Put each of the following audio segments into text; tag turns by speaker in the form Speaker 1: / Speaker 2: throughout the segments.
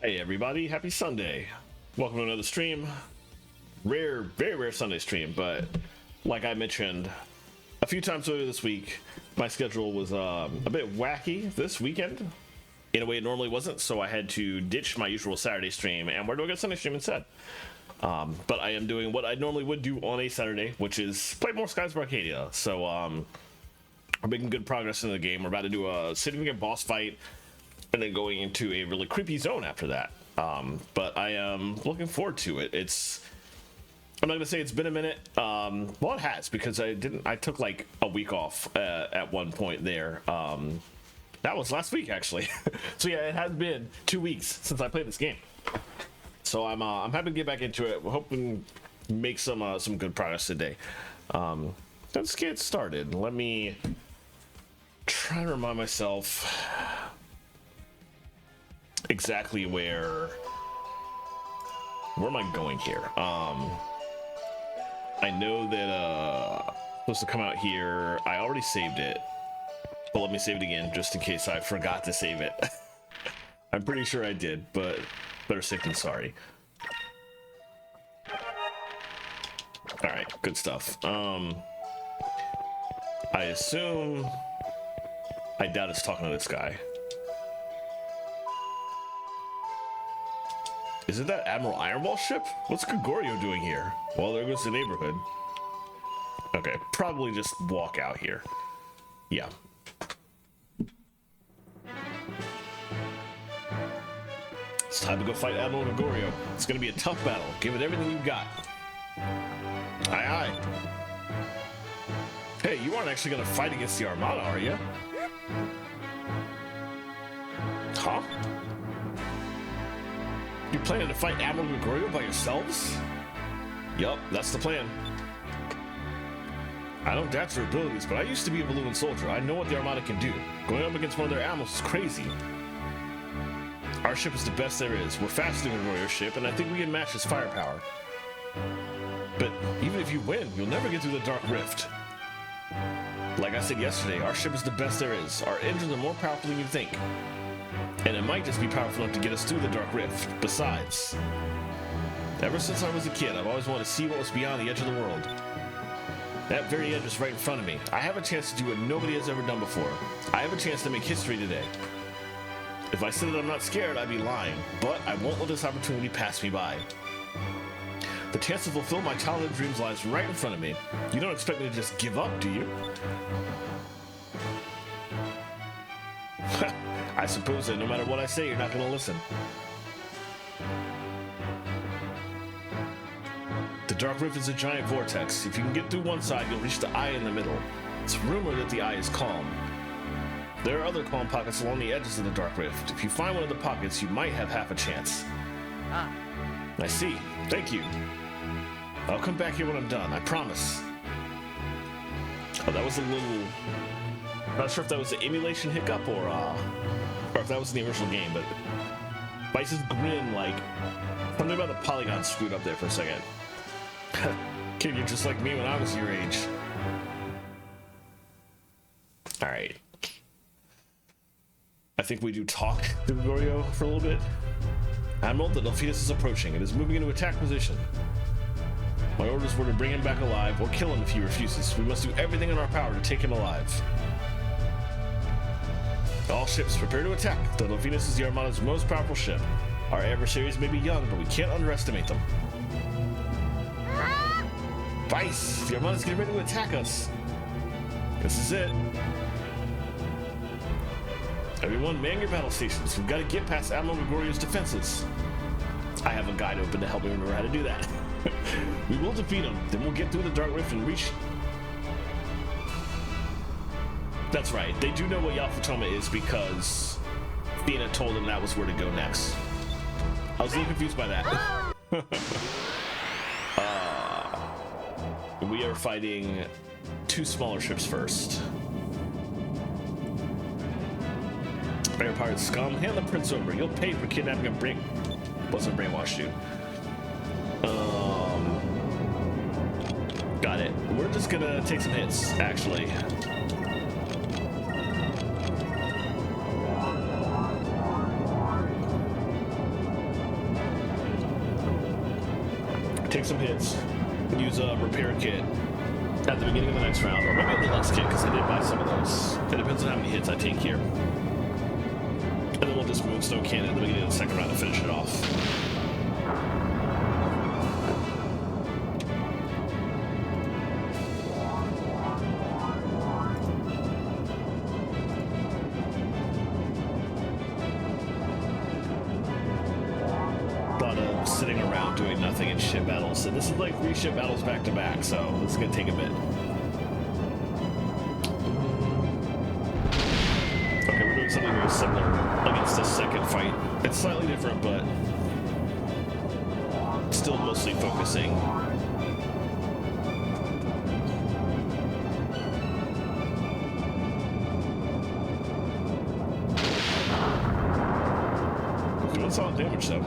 Speaker 1: Hey everybody, happy Sunday. Welcome to another stream. Very rare Sunday stream, but like I mentioned a few times earlier this week, my schedule was a bit wacky this weekend in a way it normally wasn't, so I had to ditch my usual Saturday stream and we're doing a Sunday stream instead. But I am doing what I normally would do on a Saturday, which is play more Skies of Arcadia. So we're making good progress in the game. We're about to do a significant boss fight and then going into a really creepy zone after that. But I am looking forward to it. I'm not gonna say it's been a minute. Well, it has, because I took like a week off at one point there. That was last week actually. So yeah, it has been 2 weeks since I played this game. So I'm happy to get back into it. We're hoping to make some good progress today. Let's get started. Let me try to remind myself exactly where am I going here. I know that supposed to come out here. I already saved it, but let me save it again just in case I forgot to save it. I'm pretty sure I did, but better safe than sorry. All right, good stuff. I assume, I doubt it's talking to this guy. Isn't that Admiral Ironwall's ship? What's Gregorio doing here? Well, there goes the neighborhood. Okay, probably just walk out here. Yeah. It's time to go fight Admiral Gregorio. It's gonna be a tough battle. Give it everything you've got. Aye, aye. Hey, you aren't actually gonna fight against the Armada, are you? Huh? You planning to fight Admiral Gregorio by yourselves? Yup, that's the plan. I don't doubt your abilities, but I used to be a Valuan soldier. I know what the Armada can do. Going up against one of their admirals is crazy. Our ship is the best there is. We're faster than Gregorio's ship, and I think we can match his firepower. But even if you win, you'll never get through the Dark Rift. Like I said yesterday, our ship is the best there is. Our engines are more powerful than you think. And it might just be powerful enough to get us through the Dark Rift. Besides, ever since I was a kid, I've always wanted to see what was beyond the edge of the world. That very edge is right in front of me. I have a chance to do what nobody has ever done before. I have a chance to make history today. If I said that I'm not scared, I'd be lying. But I won't let this opportunity pass me by. The chance to fulfill my childhood dreams lies right in front of me. You don't expect me to just give up, do you? I suppose that no matter what I say, you're not going to listen. The Dark Rift is a giant vortex. If you can get through one side, you'll reach the eye in the middle. It's rumored that the eye is calm. There are other calm pockets along the edges of the Dark Rift. If you find one of the pockets, you might have half a chance. Ah. I see. Thank you. I'll come back here when I'm done, I promise. Oh, that was a little... Not sure if that was an emulation hiccup or if that was in the original game, but Vice's grin, like, something about the polygon screwed up there for a second. Kid, you're just like me when I was your age. Alright. I think we do talk to Gregorio for a little bit. Admiral, the Delphinus is approaching. It is moving into attack position. My orders were to bring him back alive or kill him if he refuses. We must do everything in our power to take him alive. All ships, prepare to attack. The Delphinus is the Armada's most powerful ship. Our adversaries may be young, but we can't underestimate them. Vice, the Armada's getting ready to attack us. This is it. Everyone, man your battle stations. We've got to get past Admiral Gregorio's defenses. I have a guide open to help me remember how to do that. We will defeat him, then we'll get through the Dark Rift and reach... That's right, they do know what Yalfatoma is because Athena told them that was where to go next. I was a little confused by that. We are fighting two smaller ships first. Air pirate scum, hand the prince over. You'll pay for kidnapping a brain... Wasn't brainwashed you. Got it. We're just gonna take some hits, actually. some hits, use a repair kit at the beginning of the next round, or maybe a deluxe kit, because I did buy some of those. It depends on how many hits I take here. And then we'll just Moonstone Cannon at the beginning of the second round to finish it off. Sitting around doing nothing in ship battles. And this is like 3 ship battles back to back, so this is gonna take a bit. Okay, we're doing something very similar against the second fight. It's slightly different, but still mostly focusing. Doing solid damage though.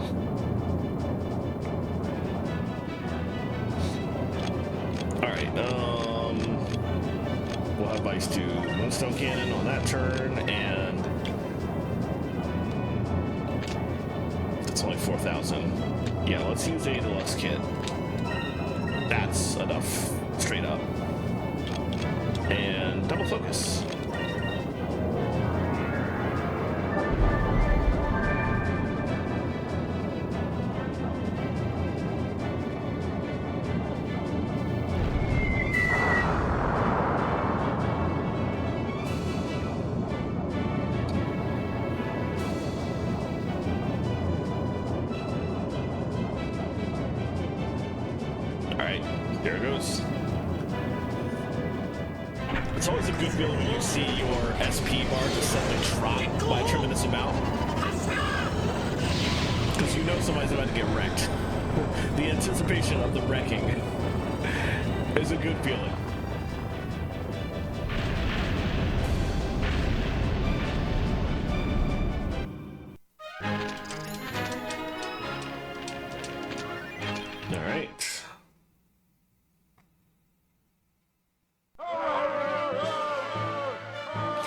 Speaker 1: We'll have Vice to Moonstone Cannon on that turn, and it's only 4,000. Yeah, let's use a deluxe kit. That's enough, straight up. And double focus. There it goes. It's always a good feeling when you see your SP bar just suddenly drop by a tremendous amount. Because you know somebody's about to get wrecked. The anticipation of the wrecking is a good feeling. All right.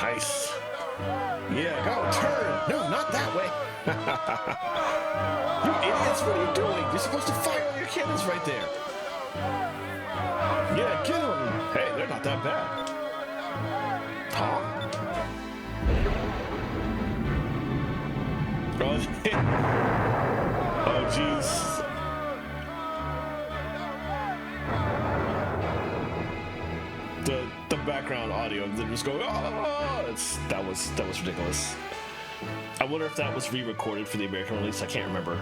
Speaker 1: Nice. Yeah, go turn. No, not that way. You idiots, what are you doing? You're supposed to fire all your cannons right there. Yeah, get them. Hey, they're not that bad. Huh? Oh, jeez. The background audio of them just going, oh, that was ridiculous. I wonder if that was re-recorded for the American release. I can't remember.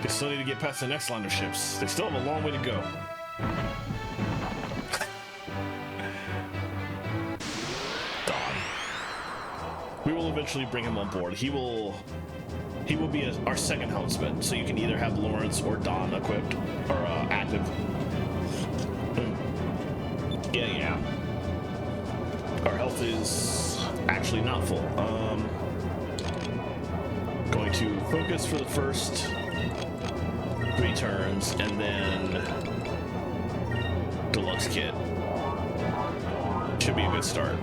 Speaker 1: They still need to get past the next line of ships. They still have a long way to go. Don. We will eventually bring him on board. He will be our second helmsman. So you can either have Lawrence or Don equipped or active. Yeah. Our health is actually not full. Going to focus for the first 3 turns, and then deluxe kit. Should be a good start.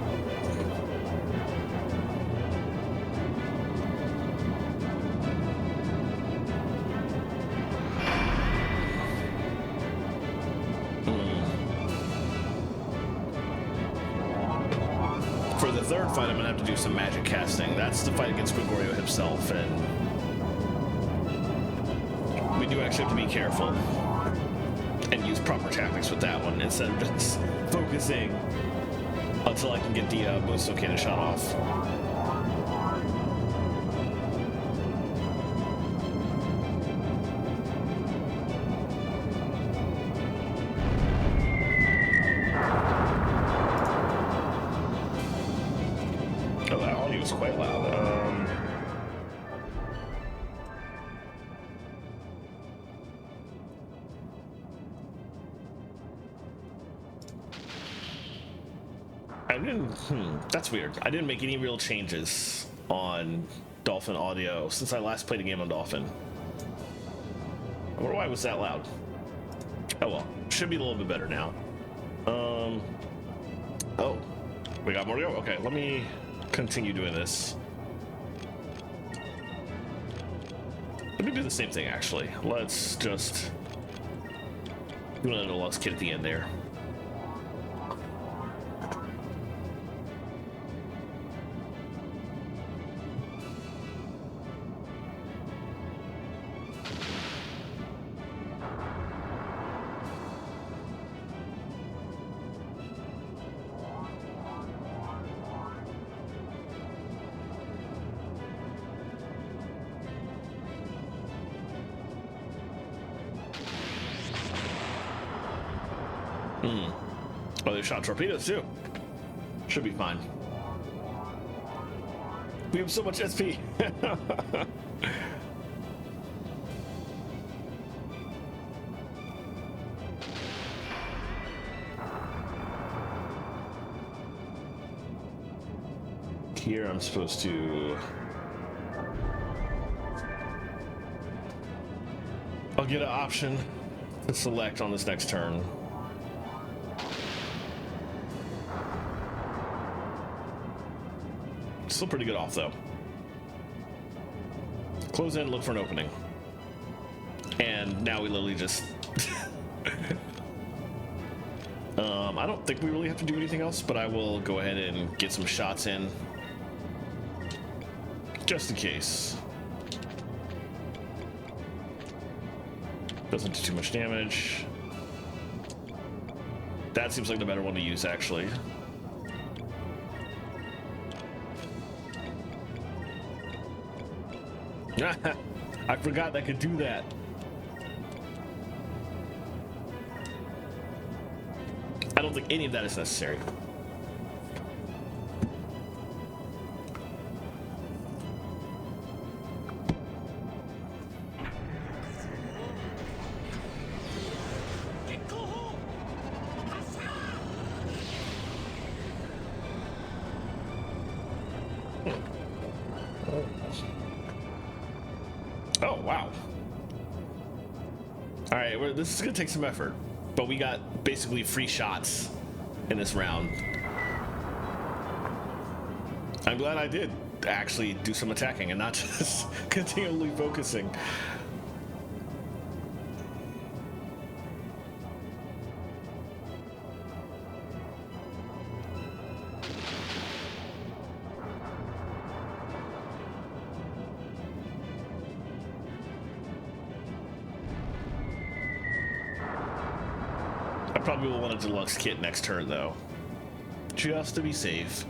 Speaker 1: For the third fight, I'm gonna have to do some magic casting. That's the fight against Gregorio himself, and we do actually have to be careful and use proper tactics with that one instead of just focusing until I can get the Moonstone Cannon shot off. Oh, that audio was quite loud. I didn't. That's weird. I didn't make any real changes on Dolphin audio since I last played a game on Dolphin. I wonder why it was that loud. Oh well, should be a little bit better now. Oh, we got more to go. Okay, let me continue doing this. Let me do the same thing actually. Let's just Doing a deluxe kit at the end there. Oh, they shot torpedoes too. Should be fine. We have so much SP. Here I'm supposed to... I'll get an option to select on this next turn. Still pretty good off though. Close in, look for an opening. And now we literally just... I don't think we really have to do anything else, but I will go ahead and get some shots in. Just in case. Doesn't do too much damage. That seems like the better one to use, actually. I forgot I could do that. I don't think any of that is necessary. Oh, wow. All right, this is gonna take some effort, but we got basically free shots in this round. I'm glad I did actually do some attacking and not just continually focusing. I probably will want a deluxe kit next turn though, just to be safe.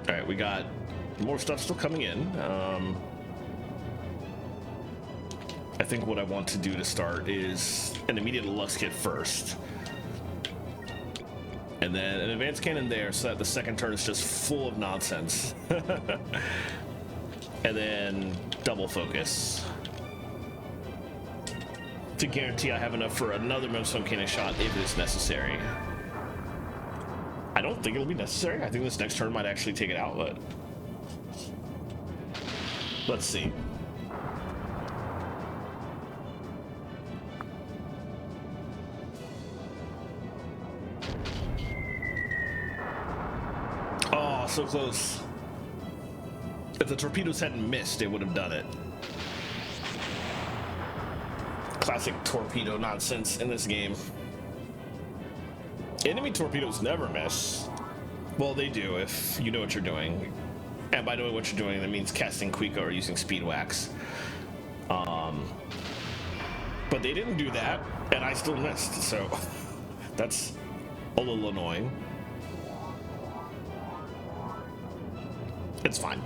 Speaker 1: All right, we got more stuff still coming in. I think what I want to do to start is an immediate deluxe kit first, and then an advanced cannon there, so that the second turn is just full of nonsense. And then double focus to guarantee I have enough for another Memstone cannon shot if it's necessary. I don't think it'll be necessary. I think this next turn might actually take it out, but let's see. Oh, so close. If the torpedoes hadn't missed, it would have done it. Classic torpedo nonsense in this game. Enemy torpedoes never miss. Well, they do if you know what you're doing. And by knowing what you're doing, that means casting Kuika or using Speed Wax. But they didn't do that, and I still missed, so that's a little annoying. It's fine.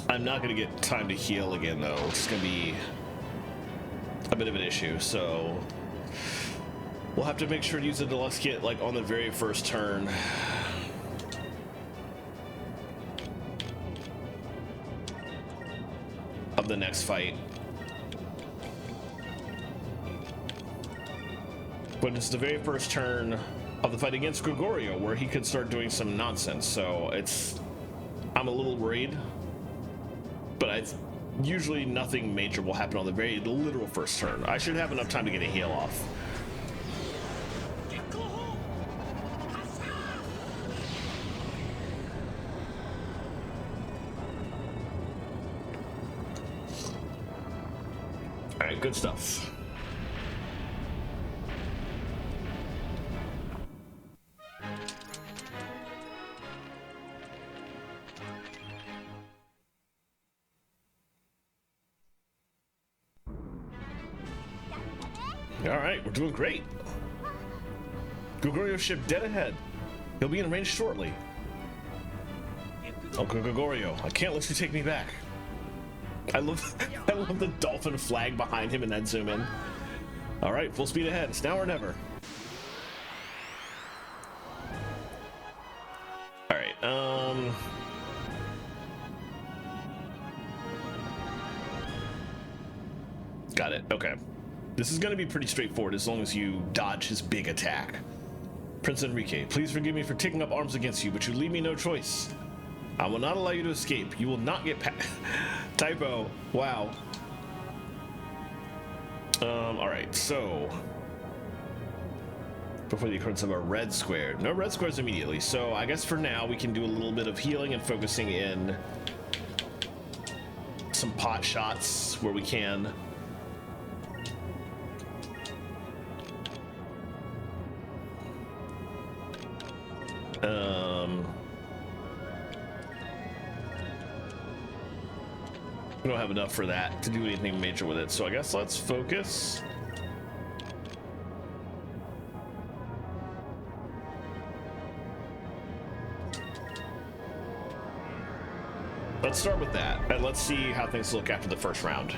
Speaker 1: I'm not gonna get time to heal again though. It's gonna be a bit of an issue, so we'll have to make sure to use the deluxe kit like on the very first turn. Of the next fight. But it's the very first turn of the fight against Gregorio where he could start doing some nonsense, so I'm a little worried, but usually nothing major will happen on the very literal first turn. I should have enough time to get a heal off. All right, good stuff. All right, we're doing great. Gregorio's ship dead ahead. He'll be in range shortly. Uncle Gregorio, I can't let you take me back. I love the dolphin flag behind him and that zoom in. All right, full speed ahead. It's now or never. All right, got it. Okay. This is going to be pretty straightforward as long as you dodge his big attack. Prince Enrique, please forgive me for taking up arms against you, but you leave me no choice. I will not allow you to escape. You will not get typo. Wow. All right, so before the occurrence of a red square. No red squares immediately, so I guess for now we can do a little bit of healing and focusing in some pot shots where we can. We don't have enough for that to do anything major with it, so I guess let's focus. Let's start with that, and let's see how things look after the first round.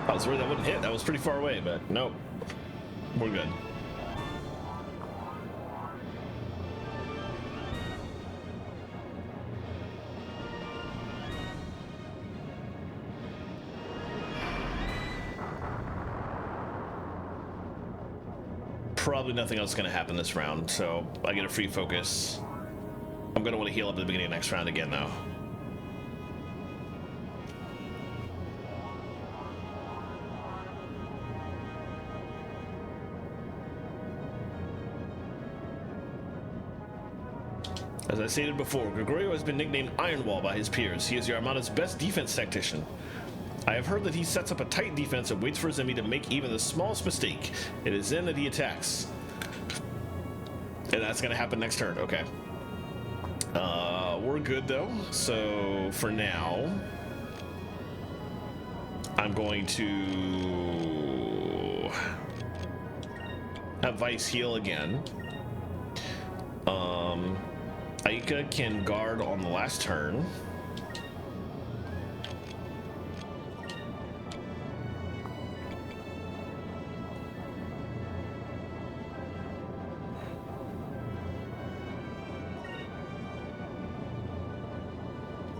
Speaker 1: I was worried that wouldn't hit. That was pretty far away, but nope. We're good. Probably nothing else is going to happen this round, so I get a free focus. I'm going to want to heal up at the beginning of next round again, though. As I stated before, Gregorio has been nicknamed Iron Wall by his peers. He is the Armada's best defense tactician. I have heard that he sets up a tight defense and waits for his enemy to make even the smallest mistake. It is then that he attacks. And that's going to happen next turn. Okay. We're good, though. So, for now, I'm going to have Vice heal again. Aika can guard on the last turn.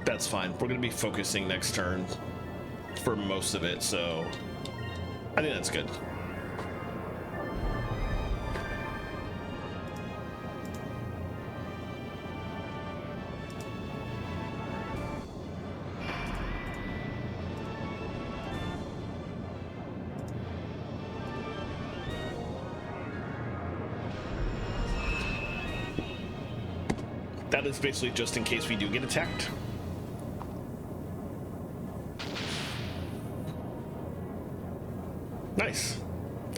Speaker 1: That's fine. We're going to be focusing next turn for most of it, so I think that's good. That is basically just in case we do get attacked. Nice.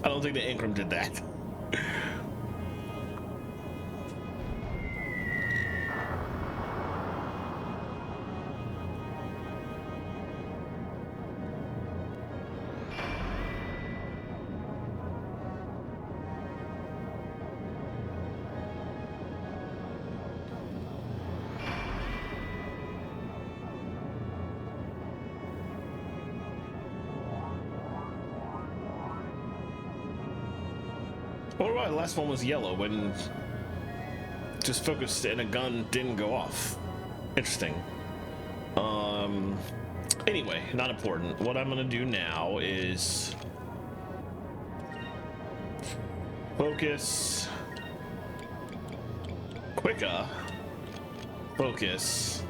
Speaker 1: I don't think the Ingram did that. wonder why the last one was yellow when just focused and a gun didn't go off. Interesting. Anyway, not important. What I'm gonna do now is focus, quicker, focus,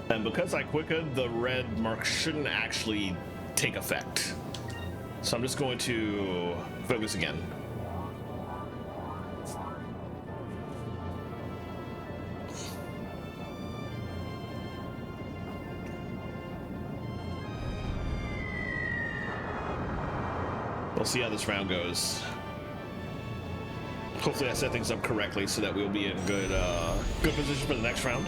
Speaker 1: and because I quickered, the red mark shouldn't actually take effect. So I'm just going to focus again. We'll see how this round goes. Hopefully I set things up correctly so that we'll be in good position for the next round.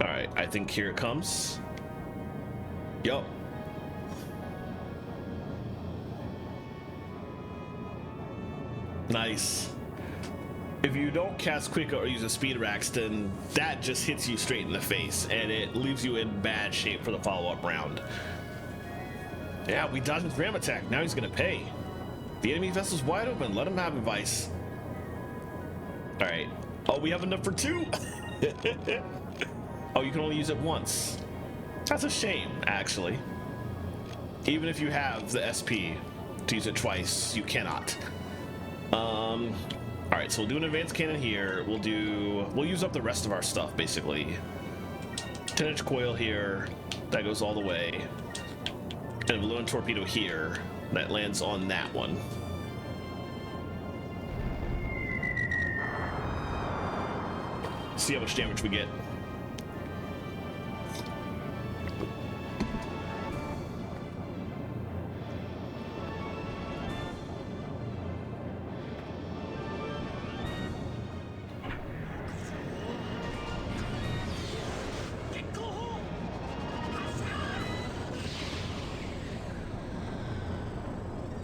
Speaker 1: Alright, I think here it comes. Yup. Nice. If you don't cast Quick or use a Speed Rax, then that just hits you straight in the face, and it leaves you in bad shape for the follow-up round. Yeah, we dodged his ram attack. Now he's gonna pay. The enemy vessel's wide open. Let him have advice. Alright. Oh, we have enough for two? Oh, you can only use it once. That's a shame, actually. Even if you have the SP to use it twice, you cannot. Alright, so we'll do an advanced cannon here. We'll use up the rest of our stuff, basically. 10-inch coil here. That goes all the way. And a balloon torpedo here. That lands on that one. See how much damage we get.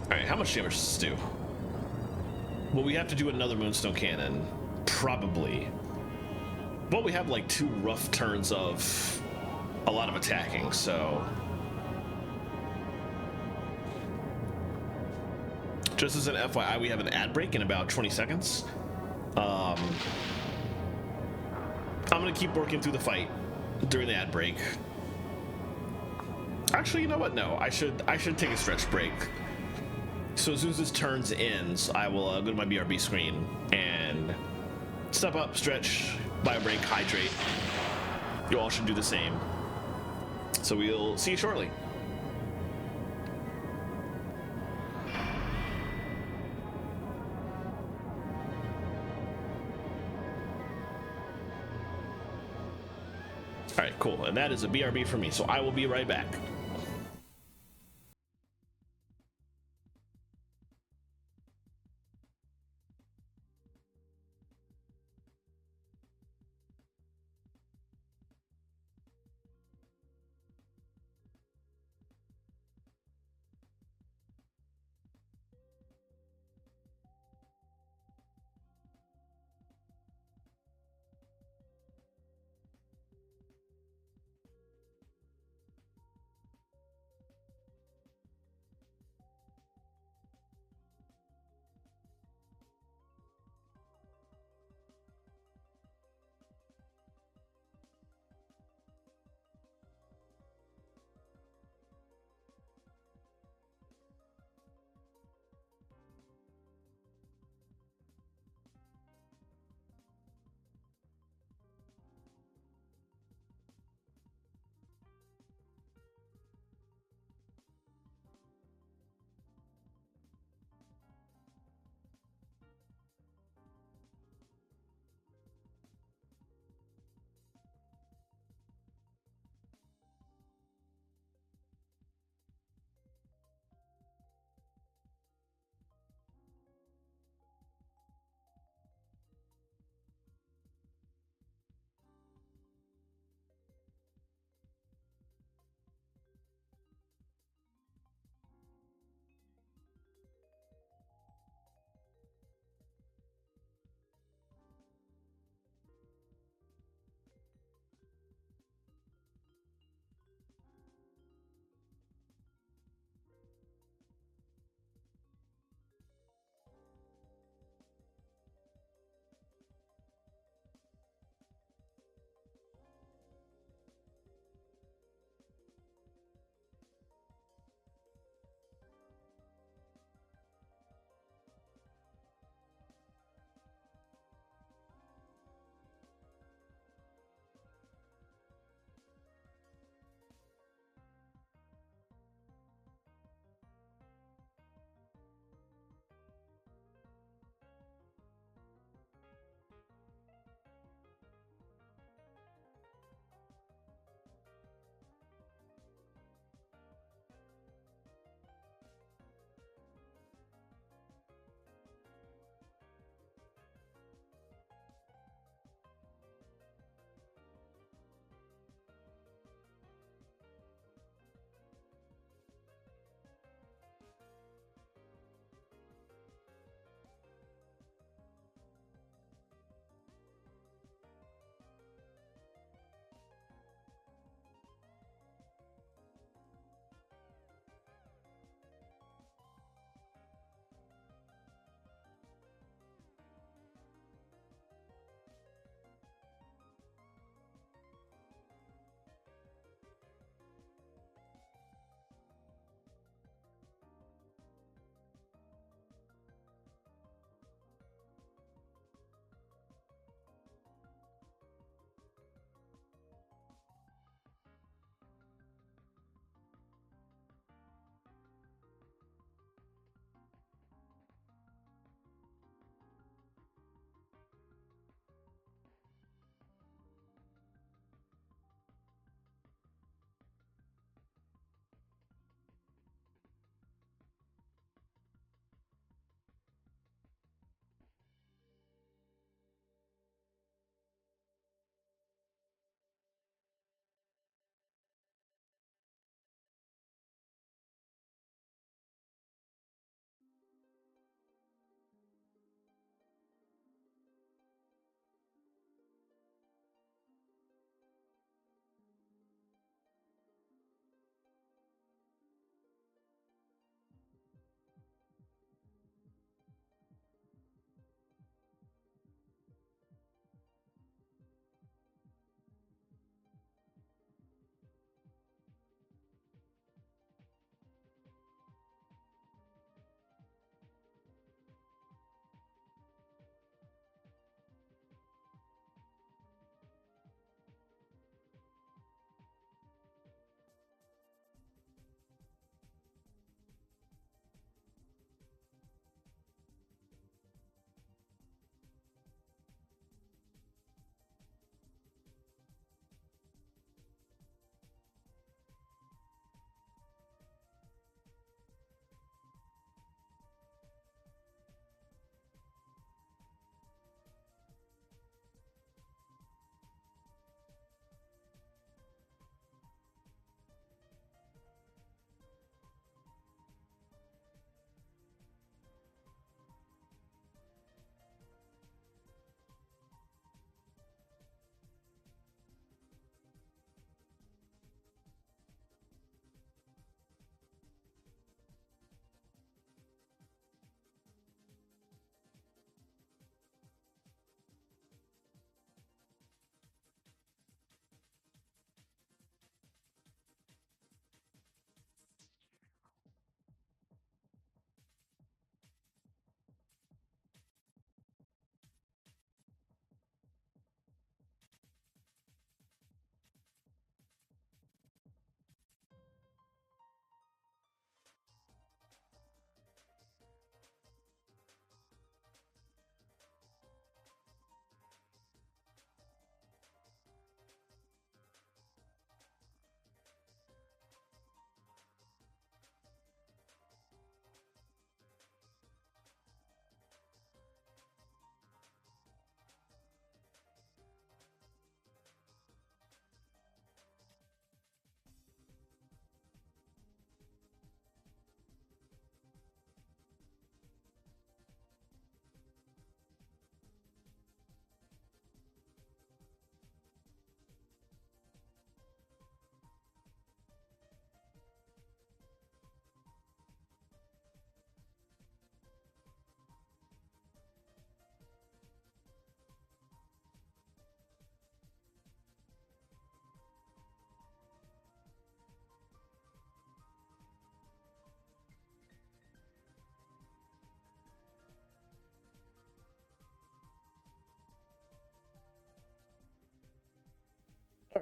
Speaker 1: Alright, how much damage does this do? Well, we have to do another Moonstone Cannon. Probably. Well, we have like 2 rough turns of a lot of attacking, so... Just as an FYI, we have an ad break in about 20 seconds. I'm gonna keep working through the fight during the ad break. Actually, you know what? No, I should take a stretch break. So as soon as this turns ends, I will go to my BRB screen and step up, stretch, buy a break, hydrate. You all should do the same. So we'll see you shortly. All right, cool. And that is a BRB for me, so I will be right back.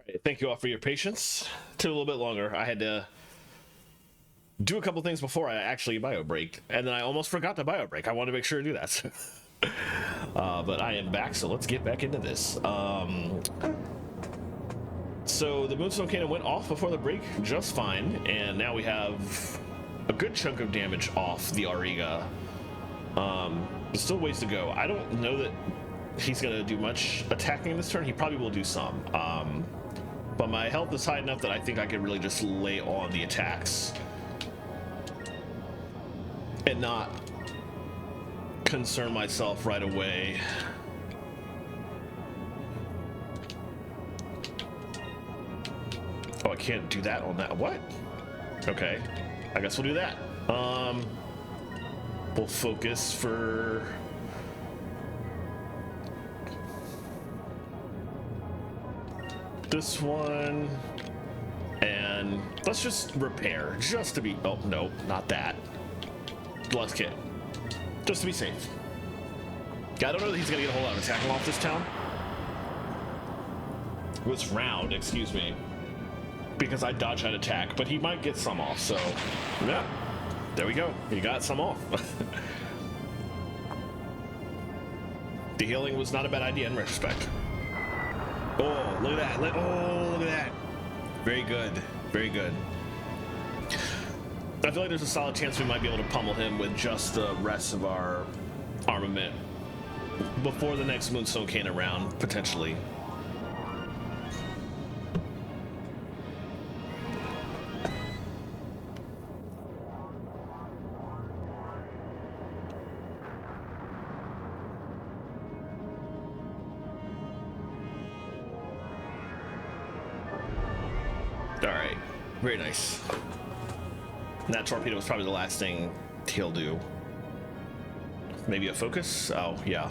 Speaker 1: right, thank you all for your patience. Took a little bit longer. I had to do a couple things before I actually bio break, and then I almost forgot to bio break. I wanted to make sure to do that. But I am back, so let's get back into this. So the Moonstone Cannon went off before the break just fine, and now we have a good chunk of damage off the Arcadia. There's still ways to go. I don't know that he's going to do much attacking this turn. He probably will do some. But my health is high enough that I think I can really just lay on the attacks and not concern myself right away. Oh, I can't do that on that. What? Okay, I guess we'll do that. We'll focus for this one, and let's just repair, just to be, oh no, not that. Let's kit, just to be safe. I don't know that he's gonna get a whole lot of attacking off this town. This round, excuse me, because I dodge that attack, but he might get some off, so yeah, there we go, he got some off. The healing was not a bad idea in retrospect. Oh, look at that. Oh, look at that. Very good. Very good. I feel like there's a solid chance we might be able to pummel him with just the rest of our armament before the next Moonstone Cannon round, potentially. Alright, very nice. And that torpedo was probably the last thing he'll do. Maybe a focus? Oh, yeah.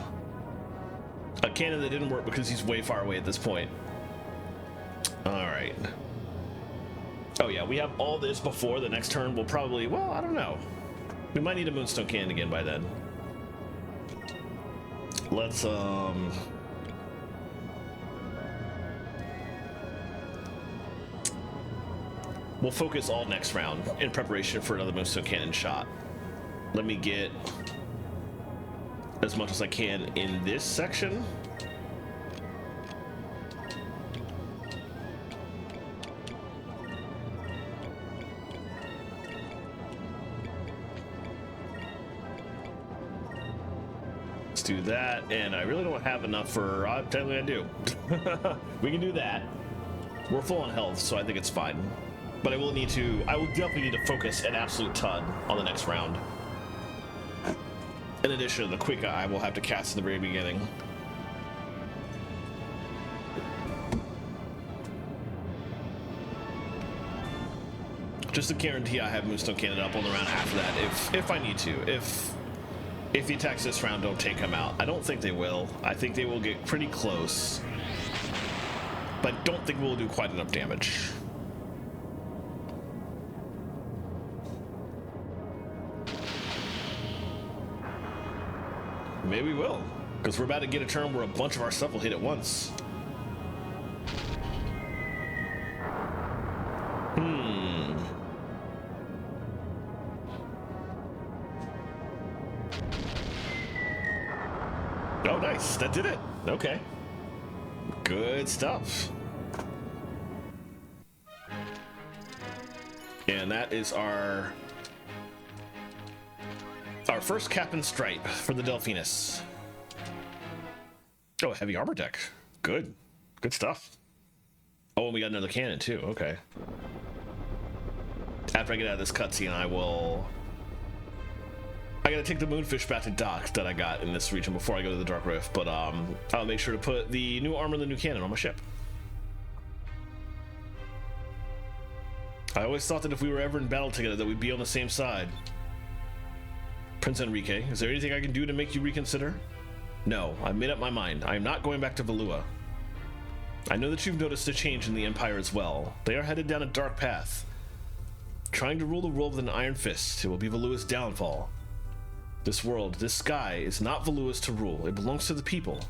Speaker 1: A cannon that didn't work because he's way far away at this point. Alright. Oh yeah, we have all this before the next turn. We'll probably, well, I don't know. We might need a Moonstone Cannon again by then. Let's, we'll focus all next round in preparation for another Moonstone Cannon shot. Let me get as much as I can in this section. Let's do that, and I really don't have enough for, technically I do. We can do that. We're full on health, so I think it's fine. But I will definitely need to focus an absolute ton on the next round. In addition to the quick eye we'll have to cast at the very beginning. Just to guarantee I have Moonstone Cannon up on the round after that, if I need to. If the attacks this round don't take him out. I don't think they will. I think they will get pretty close. But I don't think we'll do quite enough damage. Maybe we will, because we're about to get a turn where a bunch of our stuff will hit at once. Oh, nice. That did it. Okay. Good stuff. And that is our first Captain Stripe for the Delphinus. Oh, heavy armor deck. Good. Good stuff. Oh, and we got another cannon too. Okay. After I get out of this cutscene, I gotta take the Moonfish back to dock that I got in this region before I go to the Dark Rift, but I'll make sure to put the new armor and the new cannon on my ship. I always thought that if we were ever in battle together that we'd be on the same side. Prince Enrique, is there anything I can do to make you reconsider? No, I've made up my mind. I am not going back to Valua. I know that you've noticed a change in the Empire as well. They are headed down a dark path. Trying to rule the world with an iron fist, it will be Valua's downfall. This world, this sky, is not Valua's to rule. It belongs to the people.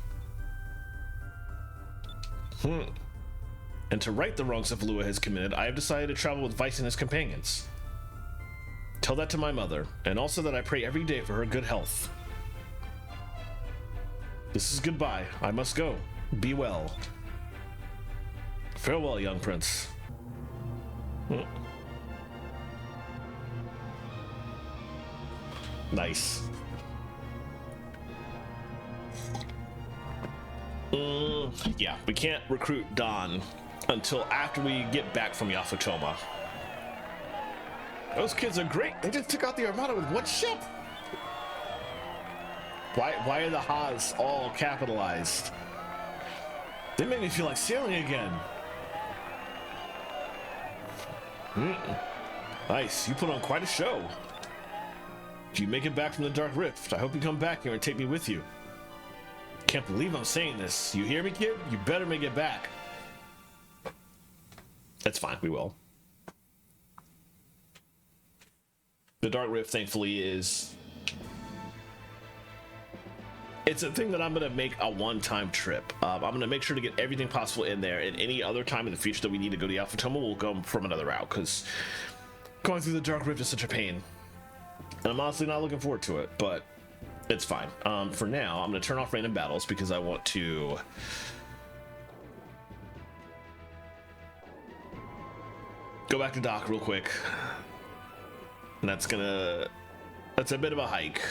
Speaker 1: and to right the wrongs that Valua has committed, I have decided to travel with Vice and his companions. Tell that to my mother, and also that I pray every day for her good health. This is goodbye. I must go. Be well. Farewell, young prince. Nice. Yeah, we can't recruit Don until after we get back from Yafutoma. Those kids are great. They just took out the Armada with one ship. Why are the Ha's all capitalized? They make me feel like sailing again. Nice. You put on quite a show. If you make it back from the Dark Rift, I hope you come back here and take me with you. Can't believe I'm saying this. You hear me, kid? You better make it back. That's fine. We will. The Dark Rift, thankfully, is... It's a thing that I'm going to make a one-time trip. I'm going to make sure to get everything possible in there, and any other time in the future that we need to go to Yafutoma, we'll go from another route, because going through the Dark Rift is such a pain. And I'm honestly not looking forward to it, but it's fine. For now, I'm going to turn off random battles, because I want to... go back to dock real quick. And that's a bit of a hike.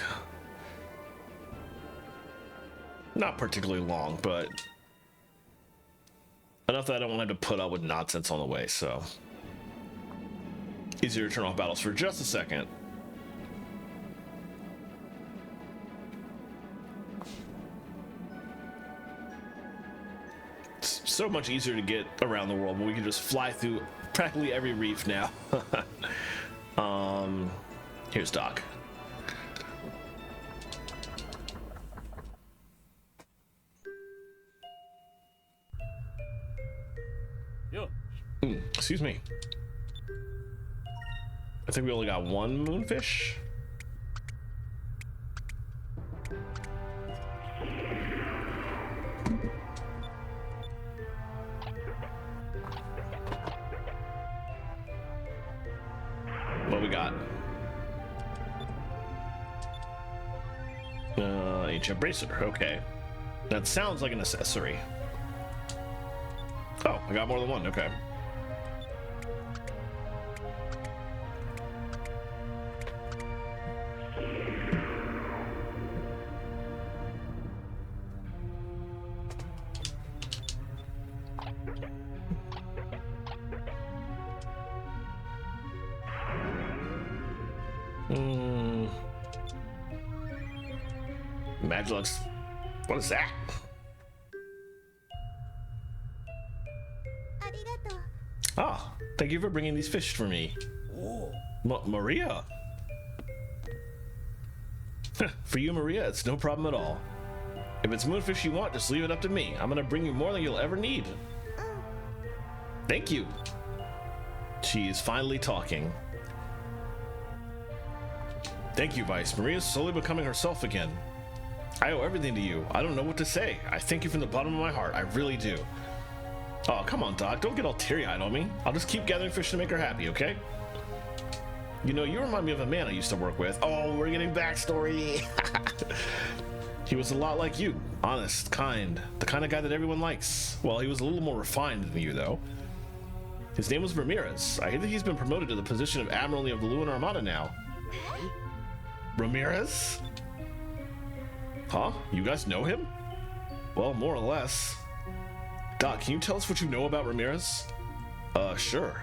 Speaker 1: Not particularly long, but enough that I don't want to have to put up with nonsense on the way, so easier to turn off battles for just a second. It's so much easier to get around the world when we can just fly through practically every reef now. Here's Doc. Excuse me. I think we only got one moonfish. What we got? Ancient bracelet. Okay. That sounds like an accessory. Oh, I got more than one. Okay. Magilux. What is that? Ah, thank you for bringing these fish for me. Maria. For you, Maria, it's no problem at all. If it's moonfish you want, just leave it up to me. I'm gonna bring you more than you'll ever need. Thank you. She is finally talking. Thank you, Vice. Maria's slowly becoming herself again. I owe everything to you. I don't know what to say. I thank you from the bottom of my heart. I really do. Oh, come on, Doc. Don't get all teary-eyed on me. I'll just keep gathering fish to make her happy, okay? You know, you remind me of a man I used to work with. Oh, we're getting backstory. He was a lot like you. Honest, kind. The kind of guy that everyone likes. Well, he was a little more refined than you, though. His name was Ramirez. I hear that he's been promoted to the position of Admiral of the Luan Armada now. Ramirez? Huh? You guys know him? Well, more or less. Doc, can you tell us what you know about Ramirez? Sure.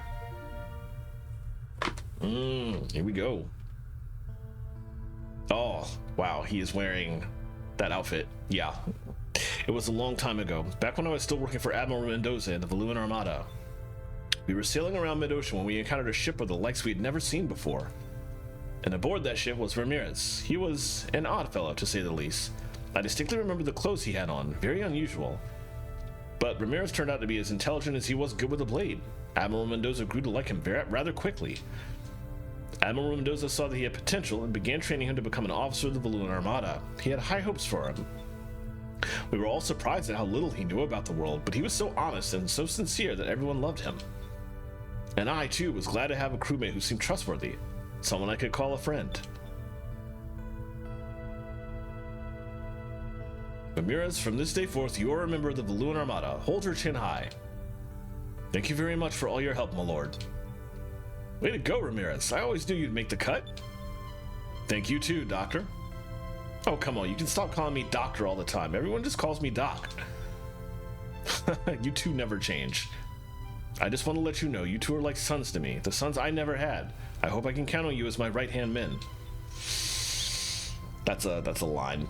Speaker 1: Here we go. Oh, wow, he is wearing that outfit. Yeah. It was a long time ago, back when I was still working for Admiral Mendoza in the Valuan Armada. We were sailing around mid-ocean when we encountered a ship of the likes we had never seen before. And aboard that ship was Ramirez. He was an odd fellow, to say the least. I distinctly remember the clothes he had on, very unusual. But Ramirez turned out to be as intelligent as he was good with a blade. Admiral Mendoza grew to like him rather quickly. Admiral Mendoza saw that he had potential and began training him to become an officer of the Valuan Armada. He had high hopes for him. We were all surprised at how little he knew about the world, but he was so honest and so sincere that everyone loved him. And I, too, was glad to have a crewmate who seemed trustworthy, someone I could call a friend. Ramirez, from this day forth, you are a member of the Valuan Armada. Hold your chin high. Thank you very much for all your help, my lord. Way to go, Ramirez. I always knew you'd make the cut. Thank you too, Doctor. Oh, come on, you can stop calling me Doctor all the time. Everyone just calls me Doc. You two never change. I just want to let you know, you two are like sons to me, the sons I never had. I hope I can count on you as my right-hand men. That's a line.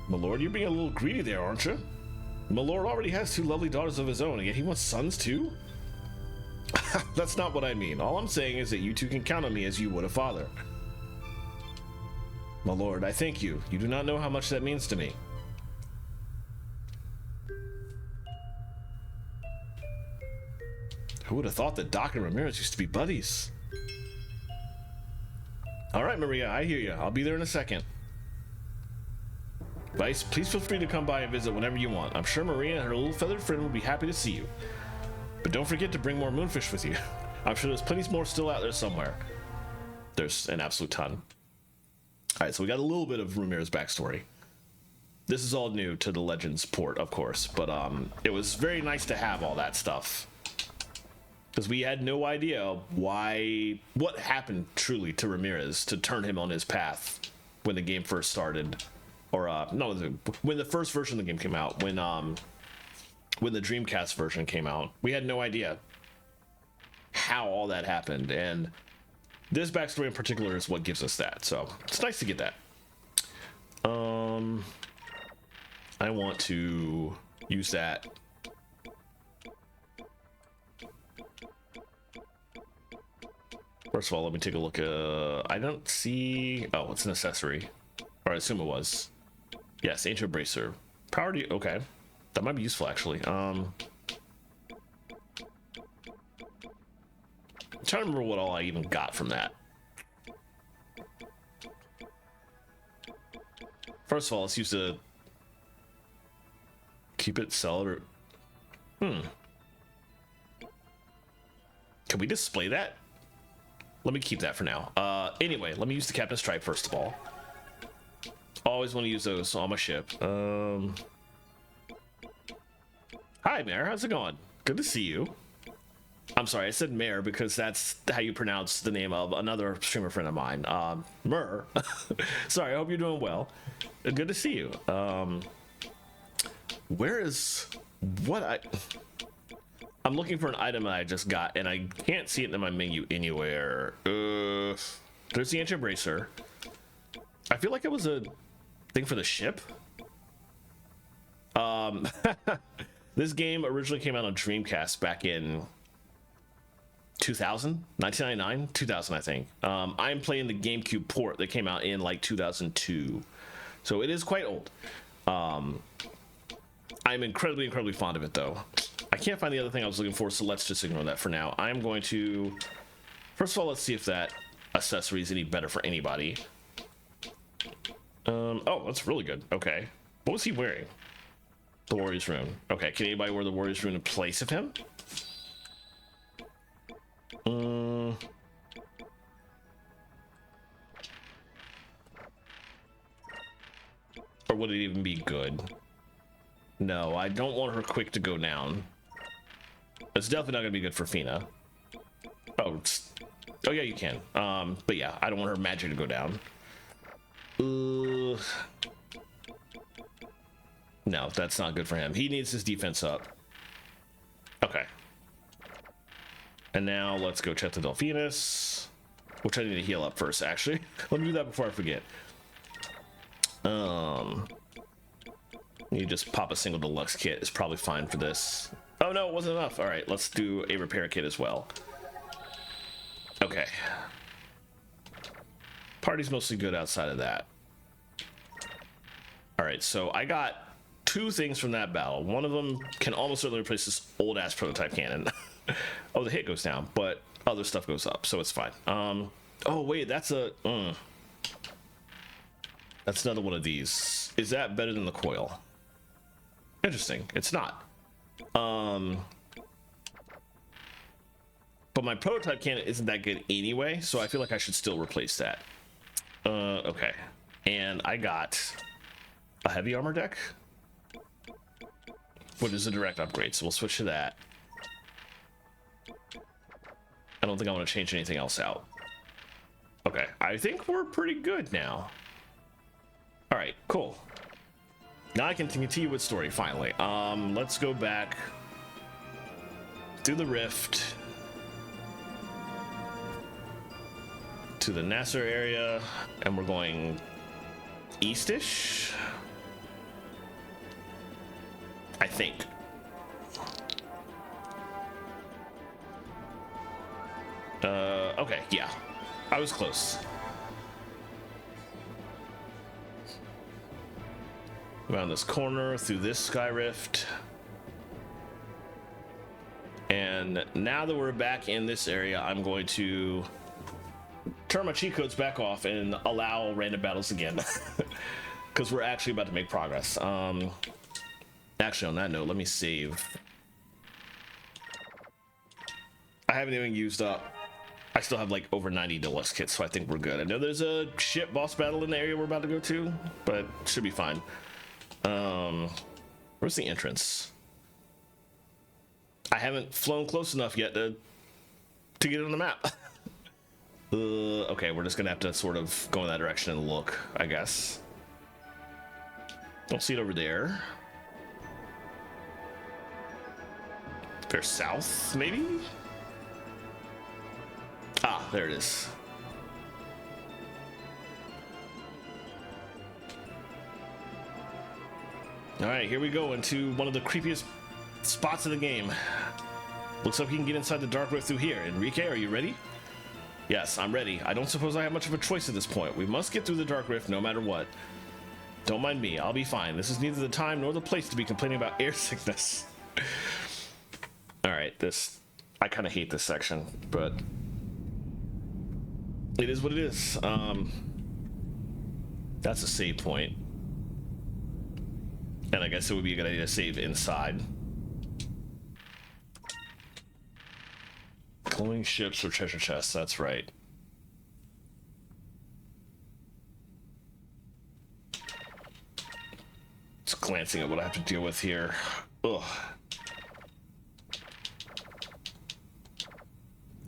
Speaker 1: My lord, you're being a little greedy there, aren't you? My lord already has 2 lovely daughters of his own, and yet he wants sons too? That's not what I mean. All I'm saying is that you two can count on me as you would a father. My lord, I thank you. You do not know how much that means to me. Who would have thought that Doc and Ramirez used to be buddies? All right, Maria, I hear you. I'll be there in a second. Vice, please feel free to come by and visit whenever you want. I'm sure Maria and her little feathered friend will be happy to see you. But don't forget to bring more moonfish with you. I'm sure there's plenty more still out there somewhere. There's an absolute ton. All right, so we got a little bit of Ramirez's backstory. This is all new to the Legends port, of course, but it was very nice to have all that stuff. Because we had no idea what happened truly to Ramirez to turn him on his path when the game first started. Or, when the first version of the game came out, when the Dreamcast version came out, we had no idea how all that happened. And this backstory in particular is what gives us that. So it's nice to get that. I want to use that. First of all, let me take a look. I don't see. Oh, it's an accessory. Or I assume it was. Yes, Ancient Bracer. Priority. Okay. That might be useful, actually. I'm trying to remember what all I even got from that. First of all, let's use the... Keep it, sell it, or... Can we display that? Let me keep that for now. Anyway, let me use the Captain's Stripe first of all. Always want to use those on my ship. Hi, Mare. How's it going? Good to see you. I'm sorry, I said Mare because that's how you pronounce the name of another streamer friend of mine. Mer. Sorry, I hope you're doing well. Good to see you. Where is... I'm looking for an item that I just got, and I can't see it in my menu anywhere. There's the Ancient Bracer. I feel like it was a thing for the ship. This game originally came out on Dreamcast back in 2000, 1999, 2000, I think. I'm playing the GameCube port that came out in like 2002. So it is quite old. I'm incredibly fond of it, though. I can't find the other thing I was looking for, so let's just ignore that for now. I'm going to... First of all, let's see if that accessory is any better for anybody. Oh, that's really good. Okay. What was he wearing? The Warrior's Rune. Okay, can anybody wear the Warrior's Rune in place of him? Or would it even be good? No, I don't want her quick to go down. It's definitely not gonna be good for Fina. Oh, oh yeah, you can. But yeah, I don't want her magic to go down. No, that's not good for him. He needs his defense up. Okay. And now let's go check the Delphinus, which I need to heal up first, actually. Let me do that before I forget. You just pop a single deluxe kit is probably fine for this. Oh no, it wasn't enough. All right, let's do a repair kit as well. Okay. Party's mostly good outside of that. All right, so I got 2 things from that battle. One of them can almost certainly replace this old ass prototype cannon. Oh, the hit goes down, but other stuff goes up, so it's fine. Oh wait, that's a that's another one of these. Is that better than the coil? Interesting. It's not. But my prototype cannon isn't that good anyway, so I feel like I should still replace that. Okay. And I got a heavy armor deck, which is a direct upgrade, so we'll switch to that. I don't think I want to change anything else out. Okay, I think we're pretty good now. All right, cool. Now I can continue with story finally. Let's go back through the rift to the Nasser area, and we're going eastish, I think. Okay, yeah, I was close. Around this corner, through this sky rift. And now that we're back in this area, I'm going to turn my cheat codes back off and allow random battles again. Because we're actually about to make progress. Actually, on that note, let me save. I haven't even used up. I still have like over 90 deluxe kits, so I think we're good. I know there's a ship boss battle in the area we're about to go to, but should be fine. Where's the entrance? I haven't flown close enough yet to get it on the map. Okay, we're just gonna have to sort of go in that direction and look, I guess. Don't see it over there. They're south, maybe? Ah, there it is. All right, here we go into one of the creepiest spots of the game. Looks like we can get inside the dark rift through here. Enrique, are you ready? Yes, I'm ready. I don't suppose I have much of a choice at this point. We must get through the dark rift no matter what. Don't mind me, I'll be fine. This is neither the time nor the place to be complaining about air sickness. All right, I kind of hate this section, but it is what it is. That's a save point. And I guess it would be a good idea to save inside. Glowing ships or treasure chests, that's right. Just glancing at what I have to deal with here. Ugh.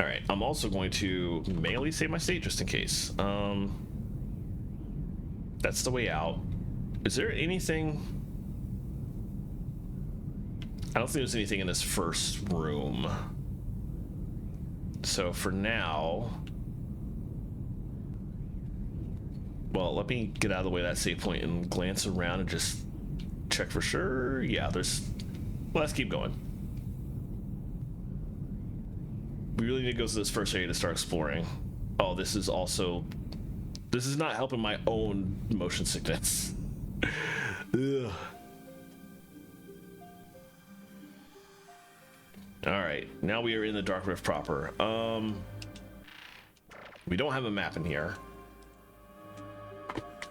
Speaker 1: Alright, I'm also going to manually save my state just in case. That's the way out. Is there anything? I don't think there's anything in this first room. So for now, well, let me get out of the way of that save point and glance around and just check for sure. Yeah, well, let's keep going. We really need to go to this first area to start exploring. Oh, this is not helping my own motion sickness. Ugh. All right, now we are in the Dark Rift proper. We don't have a map in here.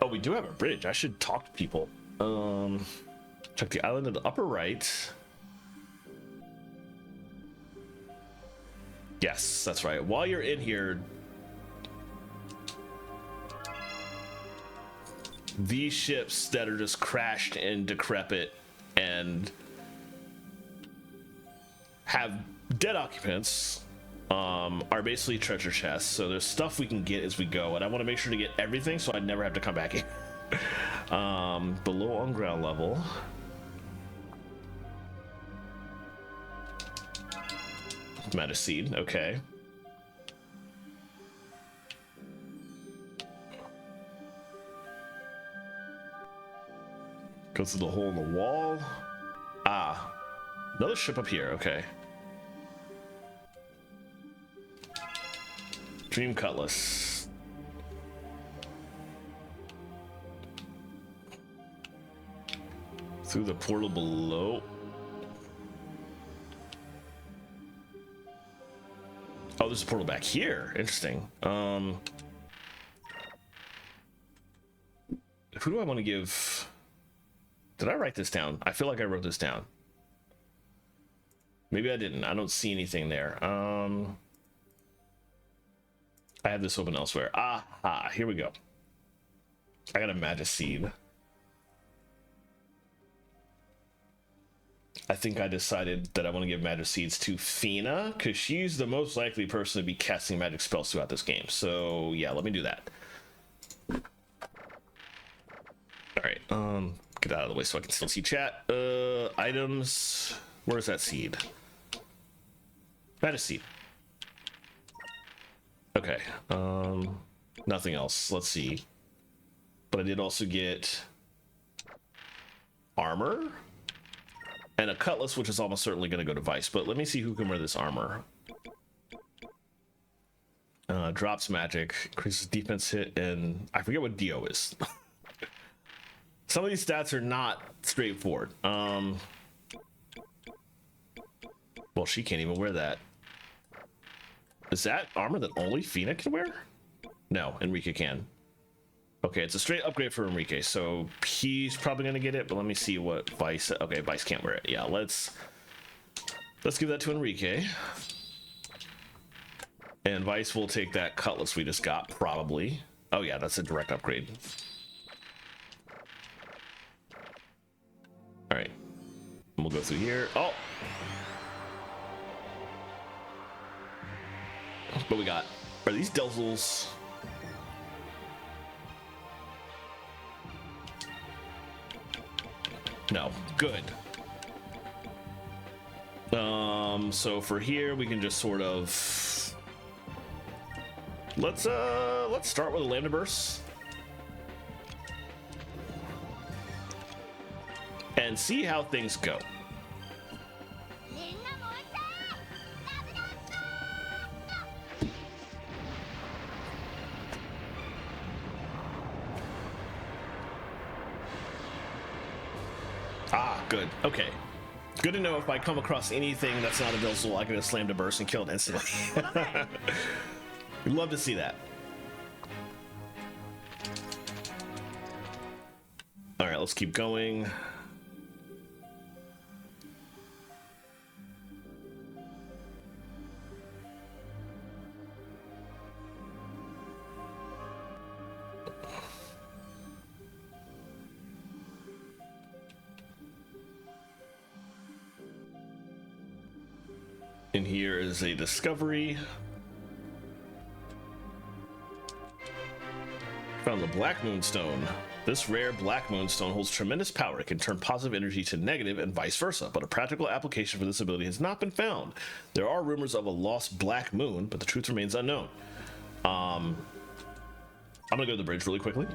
Speaker 1: Oh, we do have a bridge. I should talk to people. Check the island to the upper right. Yes, that's right. While you're in here, these ships that are just crashed and decrepit and have dead occupants are basically treasure chests. So there's stuff we can get as we go, and I want to make sure to get everything so I never have to come back in. Below on ground level. Metaseed, okay. Goes through the hole in the wall. Ah, another ship up here, okay. Dream Cutlass. Through the portal below. Oh, there's a portal back here. Interesting. Who do I want to give? Did I write this down? I feel like I wrote this down. Maybe I didn't. I don't see anything there. I have this open elsewhere. Aha, here we go. I got a magic seed. I think I decided that I want to give magic seeds to Fina because she's the most likely person to be casting magic spells throughout this game. So yeah, let me do that. All right, get out of the way so I can still see chat. Items. Where's that seed? Magic seed. Okay. Nothing else. Let's see. But I did also get armor and a cutlass, which is almost certainly going to go to Vice. But let me see who can wear this armor. Drops magic, increases defense hit, and I forget what Dio is. Some of these stats are not straightforward. Well, she can't even wear that. Is that armor that only Fina can wear? No, Enrique can. Okay, it's a straight upgrade for Enrique, so he's probably gonna get it, but let me see what Vice. Okay, Vice can't wear it. Yeah, let's give that to Enrique. And Vice will take that cutlass we just got, probably. Oh yeah, that's a direct upgrade. All right, we'll go through here. Oh, what we got? Are these Delzels? No, good. So for here we can just sort of let's start with a lambda burst and see how things go. Good. Okay. Good to know if I come across anything that's not a Dilzel, I can just slam to burst and kill it instantly. We'd love to see that. All right, let's keep going. And here is a discovery. Found the Black Moonstone. This rare Black Moonstone holds tremendous power. It can turn positive energy to negative and vice versa, but a practical application for this ability has not been found. There are rumors of a lost Black Moon, but the truth remains unknown. I'm gonna go to the bridge really quickly.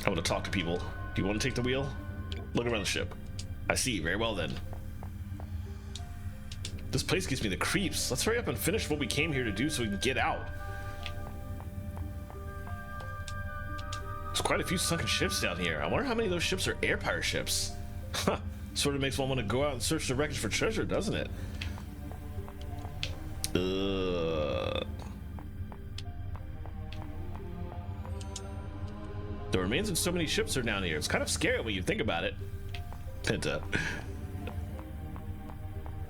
Speaker 1: I want to talk to people. Do you want to take the wheel? Look around the ship. I see. Very well then. This place gives me the creeps. Let's hurry up and finish what we came here to do so we can get out. There's quite a few sunken ships down here. I wonder how many of those ships are air pirate ships. Huh. Sort of makes one want to go out and search the wreckage for treasure, doesn't it? The remains of so many ships are down here. It's kind of scary when you think about it. Penta.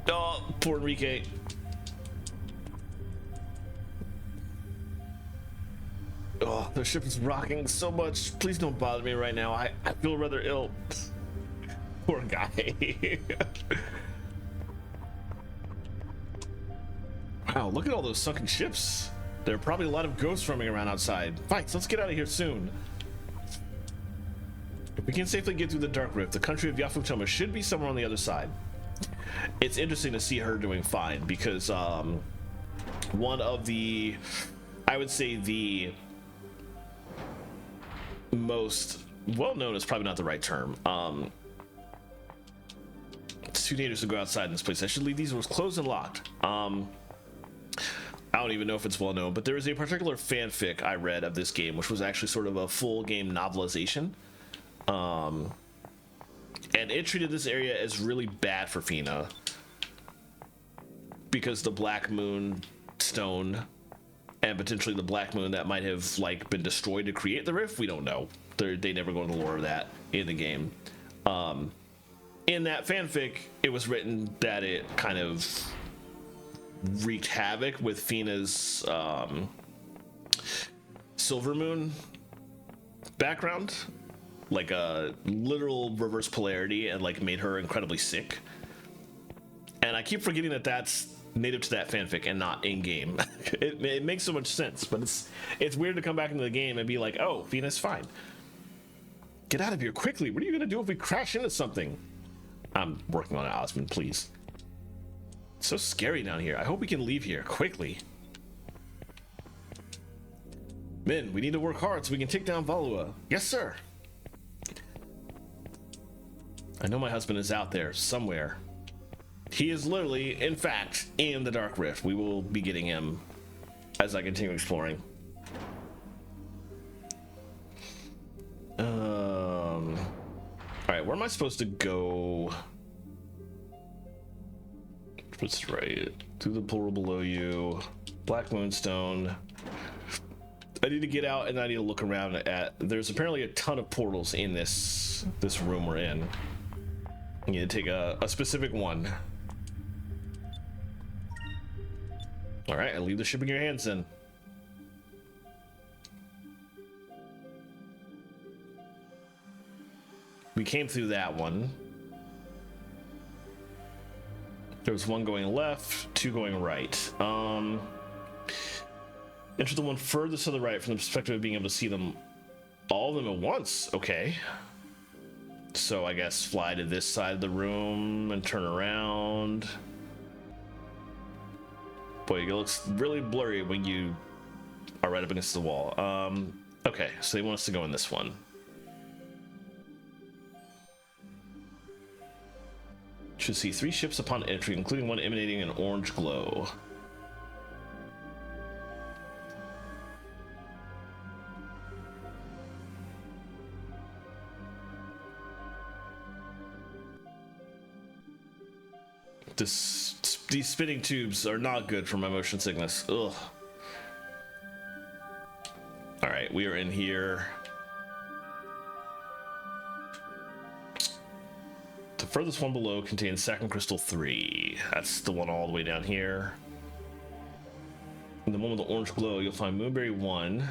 Speaker 1: Oh, poor Enrique. Oh, the ship is rocking so much. Please don't bother me right now. I feel rather ill. Poor guy. Wow, look at all those sunken ships. There are probably a lot of ghosts roaming around outside. Fights, let's get out of here soon. If we can safely get through the Dark Rift, the country of Yafutoma should be somewhere on the other side. It's interesting to see her doing fine because one of the, I would say the most well-known is probably not the right term. It's too dangerous to go outside in this place. I should leave these doors closed and locked. I don't even know if it's well known, but there is a particular fanfic I read of this game, which was actually sort of a full game novelization. And it treated this area as really bad for Fina because the Black Moon Stone and potentially the Black Moon that might have like been destroyed to create the rift. We don't know. They never go into the lore of that in the game. In that fanfic, it was written that it kind of wreaked havoc with Fina's Silver Moon background, like a literal reverse polarity, and like made her incredibly sick. And I keep forgetting that that's native to that fanfic and not in game. It makes so much sense, but it's weird to come back into the game and be like, oh, Fina's fine. Get out of here quickly. What are you gonna do if we crash into something? I'm working on it, Osmond, please. It's so scary down here. I hope we can leave here quickly. Men, we need to work hard so we can take down Valua. Yes, sir. I know my husband is out there somewhere. He is literally, in fact, in the Dark Rift. We will be getting him as I continue exploring. Alright, where am I supposed to go? What's right? Through the portal below you. Black Moonstone. I need to get out and I need to look around at... There's apparently a ton of portals in this room we're in. I need to take a specific one. Alright, I leave the ship in your hands then. We came through that one. There was one going left, two going right. Enter the one furthest to the right from the perspective of being able to see them, all of them at once. Okay. So I guess fly to this side of the room and turn around. Boy, it looks really blurry when you are right up against the wall. Okay, so they want us to go in this one. Should see 3 ships upon entry, including one emanating an orange glow. These spinning tubes are not good for my motion sickness. Ugh. All right, we are in here. The furthest one below contains Sacchin Crystal 3. That's the one all the way down here. In the one with the orange glow, you'll find Moonberry 1.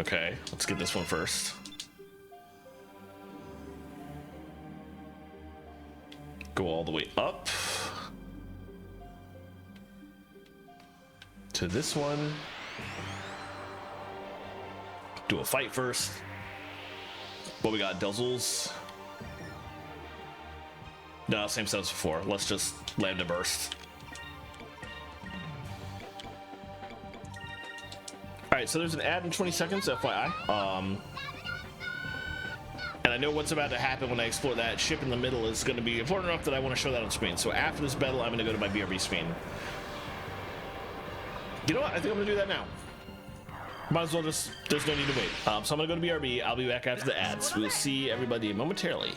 Speaker 1: Okay, let's get this one first. Go all the way up to this one. Do a fight first. What we got, Delzels? No, same set as before. Let's just land a burst. Alright, so there's an ad in 20 seconds, FYI. And I know what's about to happen when I explore that ship in the middle is going to be important enough that I want to show that on screen. So after this battle, I'm going to go to my BRB screen. You know what? I think I'm going to do that now. Might as well just, there's no need to wait. So I'm going to go to BRB. I'll be back after the ads. We'll see everybody momentarily.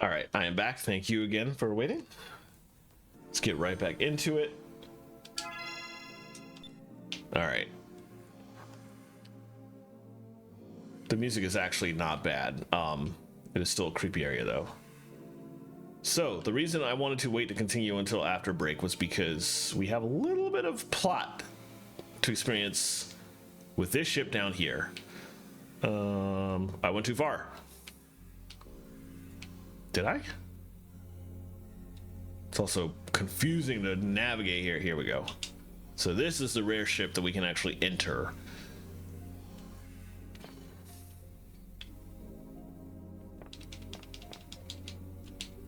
Speaker 1: All right, I am back. Thank you again for waiting. Let's get right back into it. All right. The music is actually not bad. It is still a creepy area though. So the reason I wanted to wait to continue until after break was because we have a little bit of plot to experience with this ship down here. I went too far. Did I? It's also confusing to navigate here. Here we go. So this is the rare ship that we can actually enter.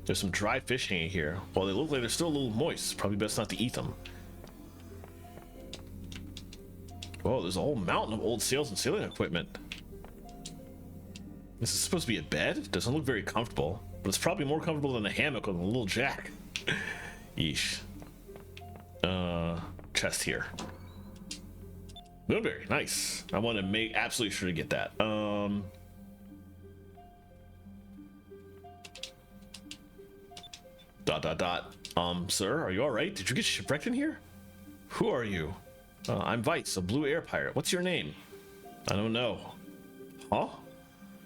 Speaker 1: There's some dried fish hanging here. Well, they look like they're still a little moist. Probably best not to eat them. Oh, there's a whole mountain of old sails and sailing equipment. This is supposed to be a bed? It doesn't look very comfortable, but it's probably more comfortable than a hammock with a little jack. Yeesh. Chest here. Moonberry, nice. I want to make absolutely sure to get that. Sir, are you all right? Did you get shipwrecked in here? Who are you? I'm Vice, a blue air pirate. What's your name? I don't know. Huh?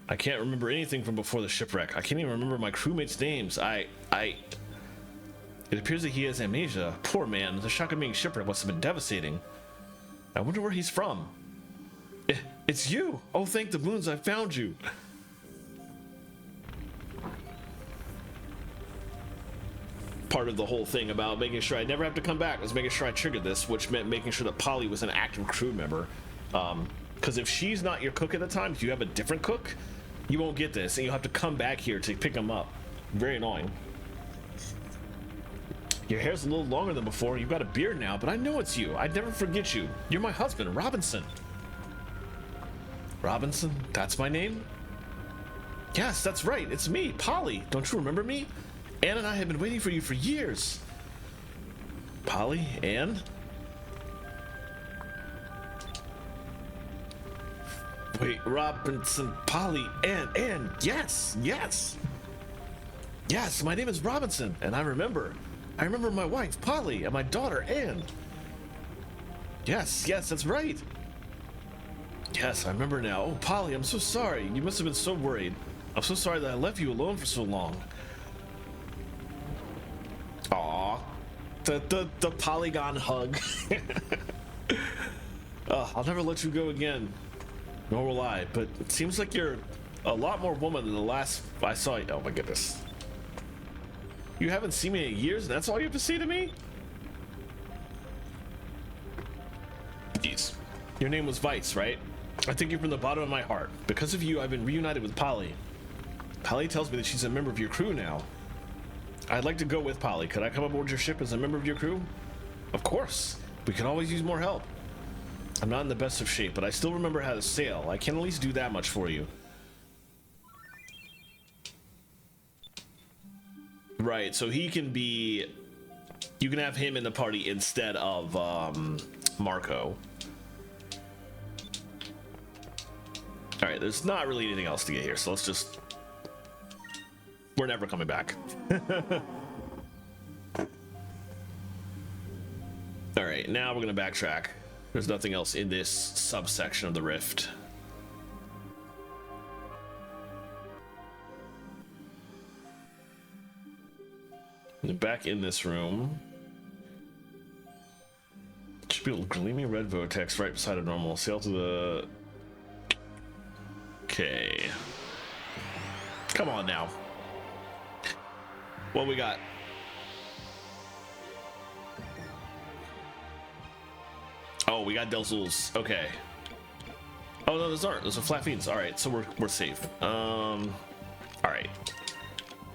Speaker 1: I can't remember anything from before the shipwreck. I can't even remember my crewmates' names. It appears that he has amnesia. Poor man. The shock of being shipwrecked must have been devastating. I wonder where he's from. It's you! Oh, thank the moons I found you! Part of the whole thing about making sure I never have to come back was making sure I triggered this, which meant making sure that Polly was an active crew member. Because if she's not your cook at the time, if you have a different cook, you won't get this, and you'll have to come back here to pick them up. Very annoying. Your hair's a little longer than before. You've got a beard now, but I know it's you. I'd never forget you. You're my husband, Robinson. Robinson? That's my name? Yes, that's right. It's me, Polly. Don't you remember me? Anne and I have been waiting for you for years. Polly? Anne? Wait, Robinson, Polly, Anne, yes. Yes, my name is Robinson, and I remember my wife, Polly, and my daughter, Anne. Yes, that's right. Yes, I remember now. Oh, Polly, I'm so sorry. You must have been so worried. I'm so sorry that I left you alone for so long. Aw, the polygon hug. I'll never let you go again. Nor will I, but it seems like you're a lot more woman than the last I saw you. Oh my goodness. You haven't seen me in years and that's all you have to say to me? Jeez. Your name was Vice, right? I thank you from the bottom of my heart. Because of you, I've been reunited with Polly. Polly tells me that she's a member of your crew now. I'd like to go with Polly. Could I come aboard your ship as a member of your crew? Of course. We can always use more help. I'm not in the best of shape, but I still remember how to sail. I can at least do that much for you. Right, so he can be... You can have him in the party instead of Marco. Alright, there's not really anything else to get here, so let's just... We're never coming back. Alright, now we're gonna backtrack. There's nothing else in this subsection of the rift. And back in this room. Should be a gleaming red vortex right beside a normal. Sail to the... Okay. Come on now. What we got? Oh, we got Del Zul's. Okay. Oh no, those aren't. Those are flat feeds. All right, so we're safe. All right.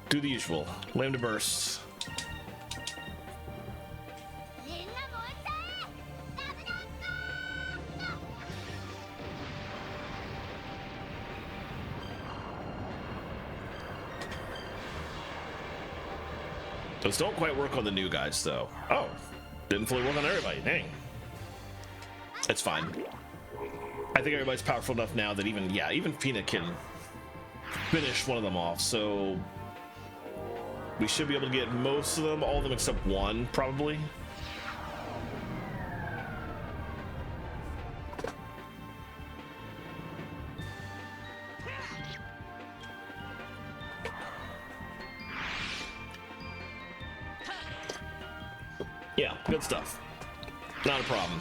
Speaker 1: Do the usual. Lambda bursts. Those don't quite work on the new guys, though. Oh, didn't fully work on everybody. Dang. It's fine. I think everybody's powerful enough now that even Fina can finish one of them off. So We should be able to get most of them, all of them except one, probably. Yeah, good stuff. Not a problem.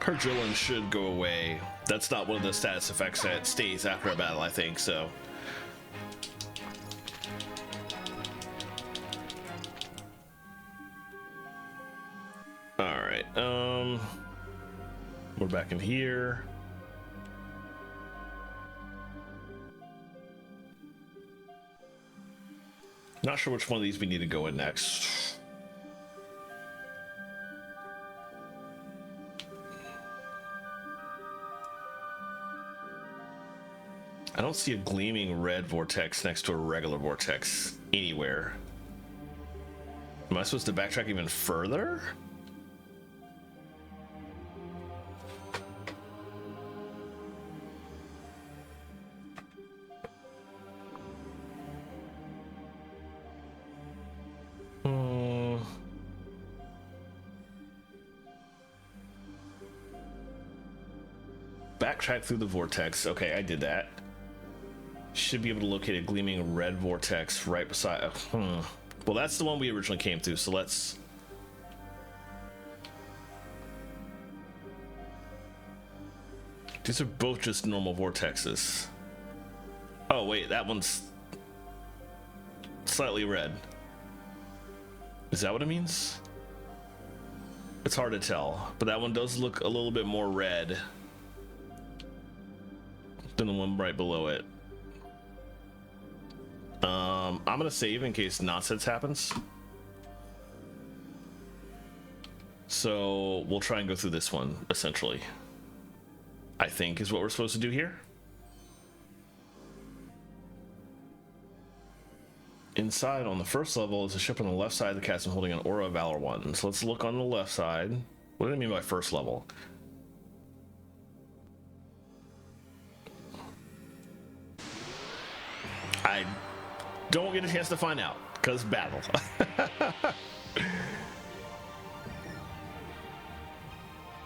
Speaker 1: Her drilling should go away. That's not one of the status effects that stays after a battle, I think, so. Alright, we're back in here. Not sure which one of these we need to go in next. I don't see a gleaming red vortex next to a regular vortex anywhere. Am I supposed to backtrack even further? Backtrack through the vortex. Okay, I did that. Should be able to locate a gleaming red vortex right beside. Well, that's the one we originally came through, so let's. These are both just normal vortexes. Oh, wait, that one's slightly red. Is that what it means? It's hard to tell, but that one does look a little bit more red than the one right below it. I'm gonna save in case nonsense happens. So we'll try and go through this one, essentially. I think is what we're supposed to do here. Inside on the first level is a ship on the left side of the chasm holding an Aura of Valor 1. So let's look on the left side. What do I mean by first level? I don't get a chance to find out because battle.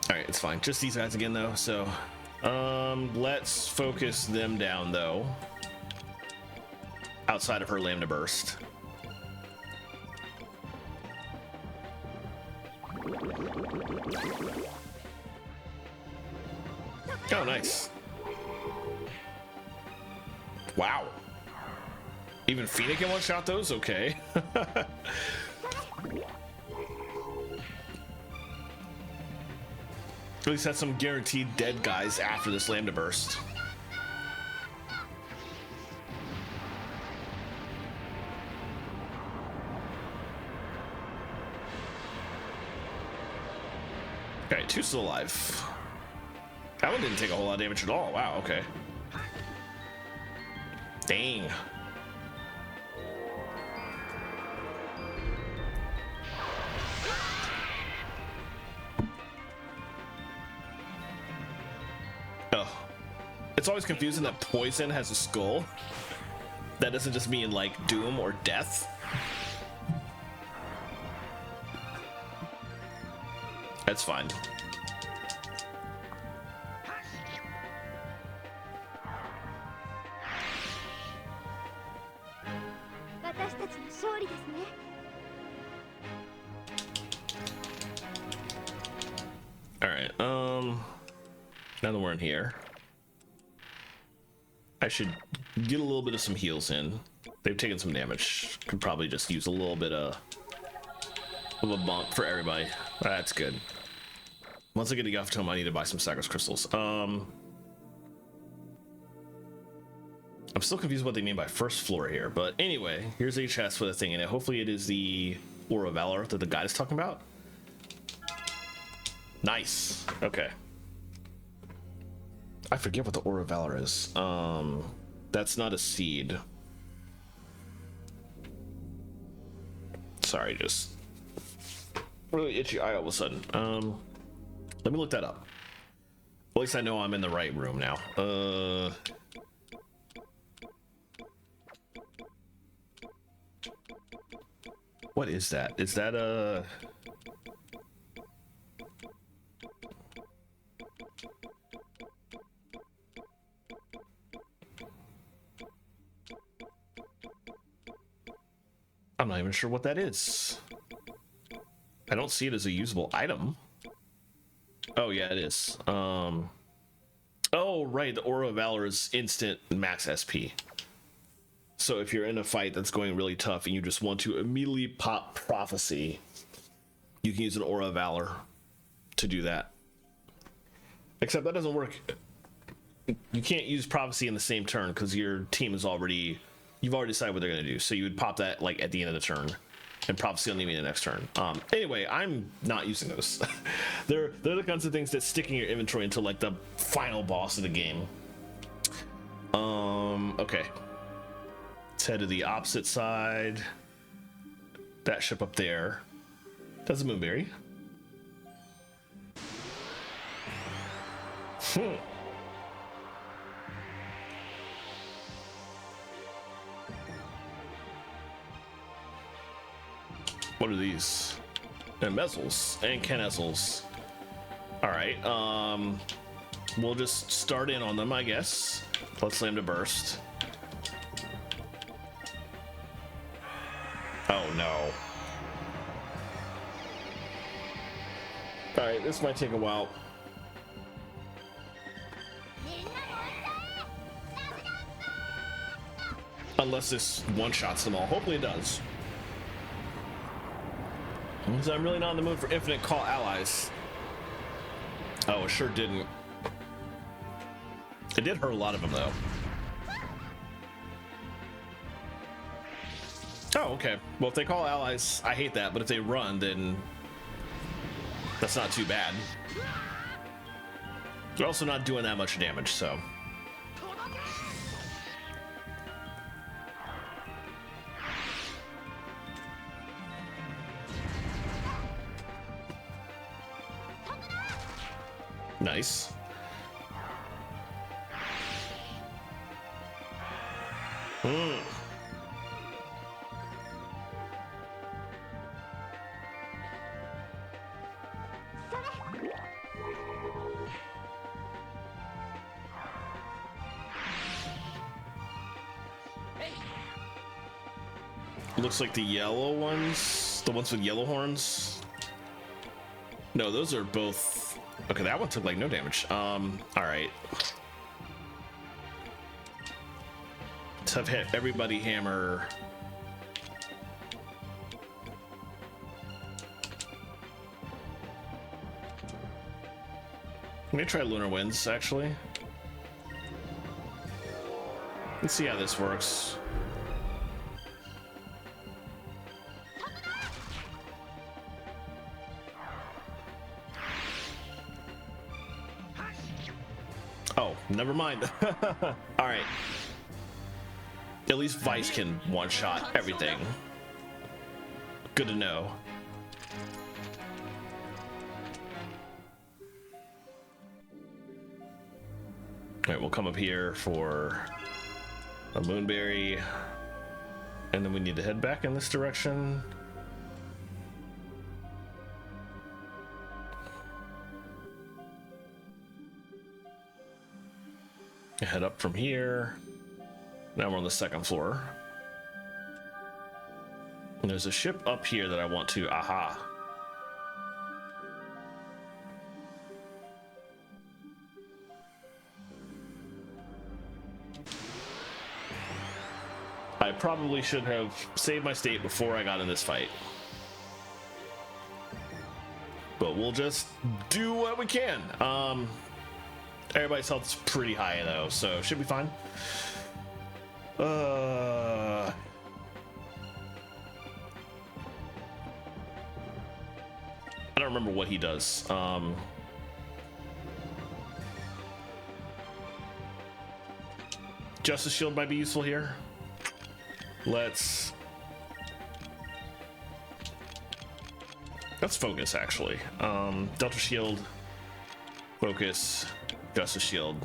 Speaker 1: Alright, it's fine. Just these guys again though, so let's focus them down though. Outside of her Lambda Burst. Oh, nice. Wow. Even Phoenix can one-shot those? Okay. At least had some guaranteed dead guys after this Lambda Burst. Okay, two still alive. That one didn't take a whole lot of damage at all. Wow, okay. Dang. Oh. It's always confusing that poison has a skull. That doesn't just mean like doom or death. That's fine. Alright, now that we're in here, I should get a little bit of some heals in. They've taken some damage. Could probably just use a little bit of a bump for everybody. That's good. Once I get the off tome, I need to buy some Sagrus crystals. I'm still confused what they mean by first floor here, but anyway, here's a chest with a thing in it. Hopefully it is the Aura of Valor that the guide is talking about. Nice. Okay. I forget what the Aura of Valor is. That's not a seed. Sorry, just really itchy eye all of a sudden. Let me look that up. At least I know I'm in the right room now. What is that? Is that a... I'm not even sure what that is. I don't see it as a usable item. Oh yeah, it is. Oh right, the Aura of Valor is instant max SP. So if you're in a fight that's going really tough and you just want to immediately pop Prophecy, you can use an Aura of Valor to do that. Except that doesn't work. You can't use Prophecy in the same turn because your team is already... You've already decided what they're going to do. So you would pop that like at the end of the turn and Prophecy on the next turn. Anyway, I'm not using those. they're the kinds of things that stick in your inventory until like the final boss of the game. Okay. Let's head to the opposite side. That ship up there. That's a Moonberry. What are these? And Mezzles and Kenessels. All right. We'll just start in on them, I guess. Let's slam to burst. Oh no. All right, this might take a while. Unless this one-shots them all. Hopefully it does. Because I'm really not in the mood for infinite call allies. Oh, it sure didn't. It did hurt a lot of them, though. Oh, okay. Well, if they call allies, I hate that. But if they run, then that's not too bad. They're also not doing that much damage, so... Nice. Looks like the yellow ones, the ones with yellow horns. No, those are both. Okay, that one took like no damage. All right. Let's have hit everybody hammer. Let me try Lunar Winds, actually. Let's see how this works. Oh, never mind. All right. At least Vice can one-shot everything. Good to know. All right, we'll come up here for a Moonberry, and then we need to head back in this direction. Head up from here. Now we're on the second floor. And there's a ship up here that I want to, aha. I probably should have saved my state before I got in this fight. But we'll just do what we can. Everybody's health's pretty high though, so should be fine. I don't remember what he does. Justice Shield might be useful here. Let's focus actually. Delta Shield, focus. Just a shield.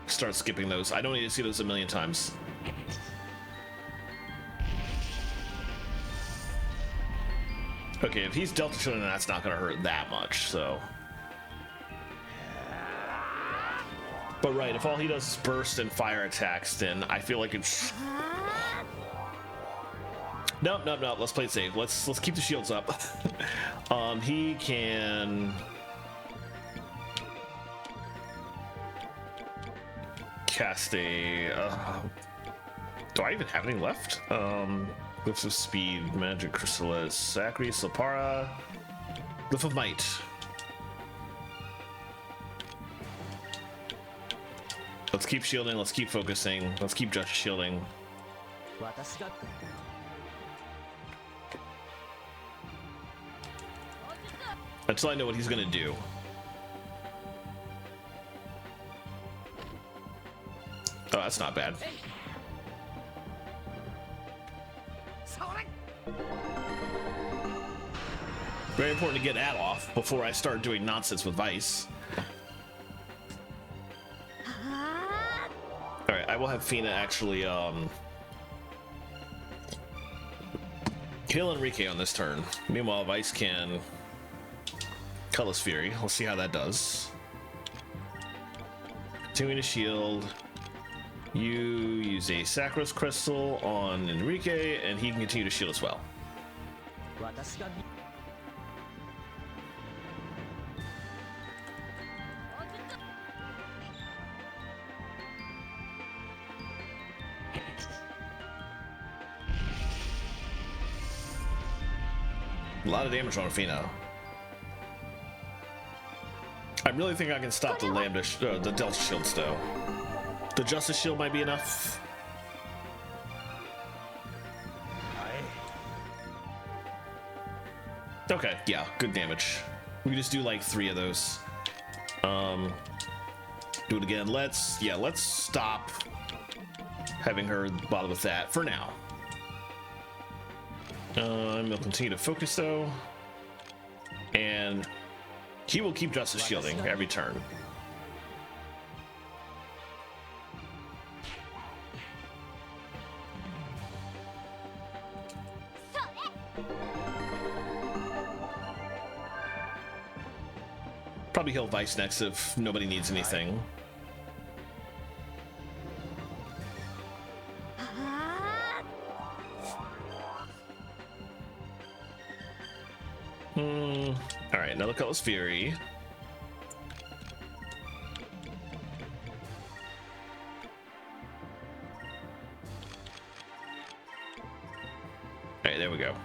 Speaker 1: Start skipping those. I don't need to see those a million times. Okay, if he's Delta shielding, that's not gonna hurt that much, so. But right, if all he does is burst and fire attacks, then I feel like it's. Nope. Let's play it safe. Let's keep the shields up. He can cast a. Do I even have any left? Glyphs of Speed, Magic Chrysalis, Zachary, Slapara, Glyph of Might. Let's keep shielding, let's keep focusing, let's keep just shielding. Until I know what he's gonna do. Oh, that's not bad. Very important to get that off before I start doing nonsense with Vice. Alright, I will have Fina actually kill Enrique on this turn. Meanwhile, Vice can Cutlass Fury. Let's see how that does. Continuing to shield. You use a Sacros Crystal on Enrique, and he can continue to shield as well. A lot of damage on Fina. I really think I can stop the the Delta Shields though. The Justice Shield might be enough. Okay, yeah, good damage. We can just do like 3 of those. Do it again. Let's stop having her bother with that for now. We'll continue to focus though, and he will keep Justice shielding every turn. Probably heal Vice next if nobody needs anything. Alright, another Cutlass Fury. Alright, there we go.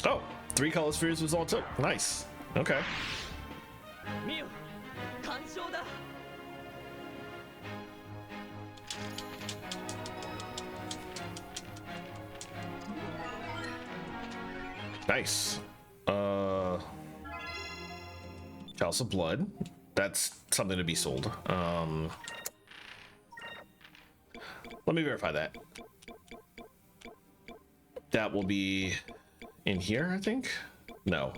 Speaker 1: Oh, 3 Cutlass Furies was all it took. Nice. Okay. Nice. Chalice of Blood. That's something to be sold. Let me verify that. That will be in here, I think? No.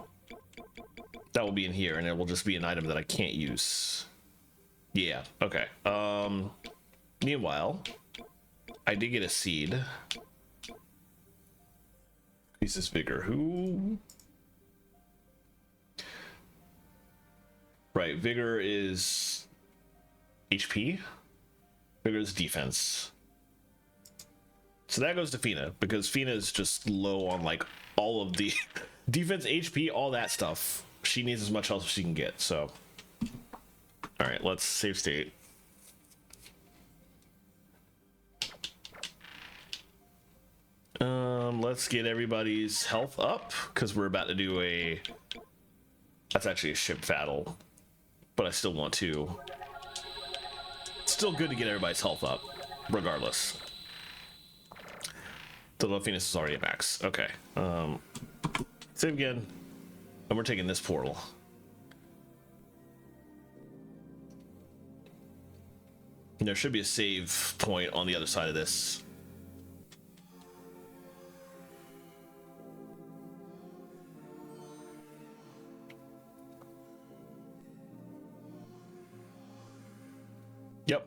Speaker 1: That will be in here, and it will just be an item that I can't use. Yeah, okay. Meanwhile, I did get a seed. Is this Vigor? Who? Right, Vigor is HP. Vigor is defense. So that goes to Fina, because Fina is just low on like all of the defense, HP, all that stuff. She needs as much health as she can get, so. Alright, let's save state. Let's get everybody's health up, because we're about to do a... That's actually a ship battle, but I still want to... It's still good to get everybody's health up, regardless. The Delphinus is already at max. Okay. Save again. And we're taking this portal. And there should be a save point on the other side of this. Yep.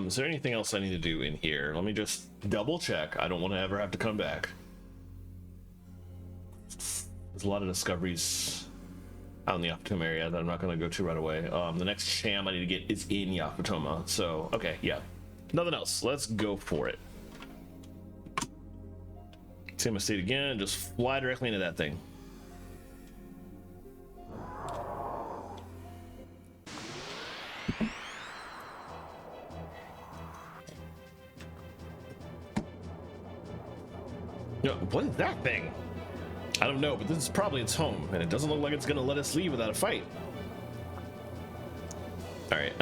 Speaker 1: Is there anything else I need to do in here? Let me just double check. I don't want to ever have to come back. There's a lot of discoveries out in the Yapatoma area that I'm not going to go to right away. The next sham I need to get is in Yapatoma. So, okay, yeah. Nothing else. Let's go for it. Same estate again. Just fly directly into that thing. No, what is that thing? I don't know, but this is probably its home, and it doesn't look like it's gonna let us leave without a fight. All right,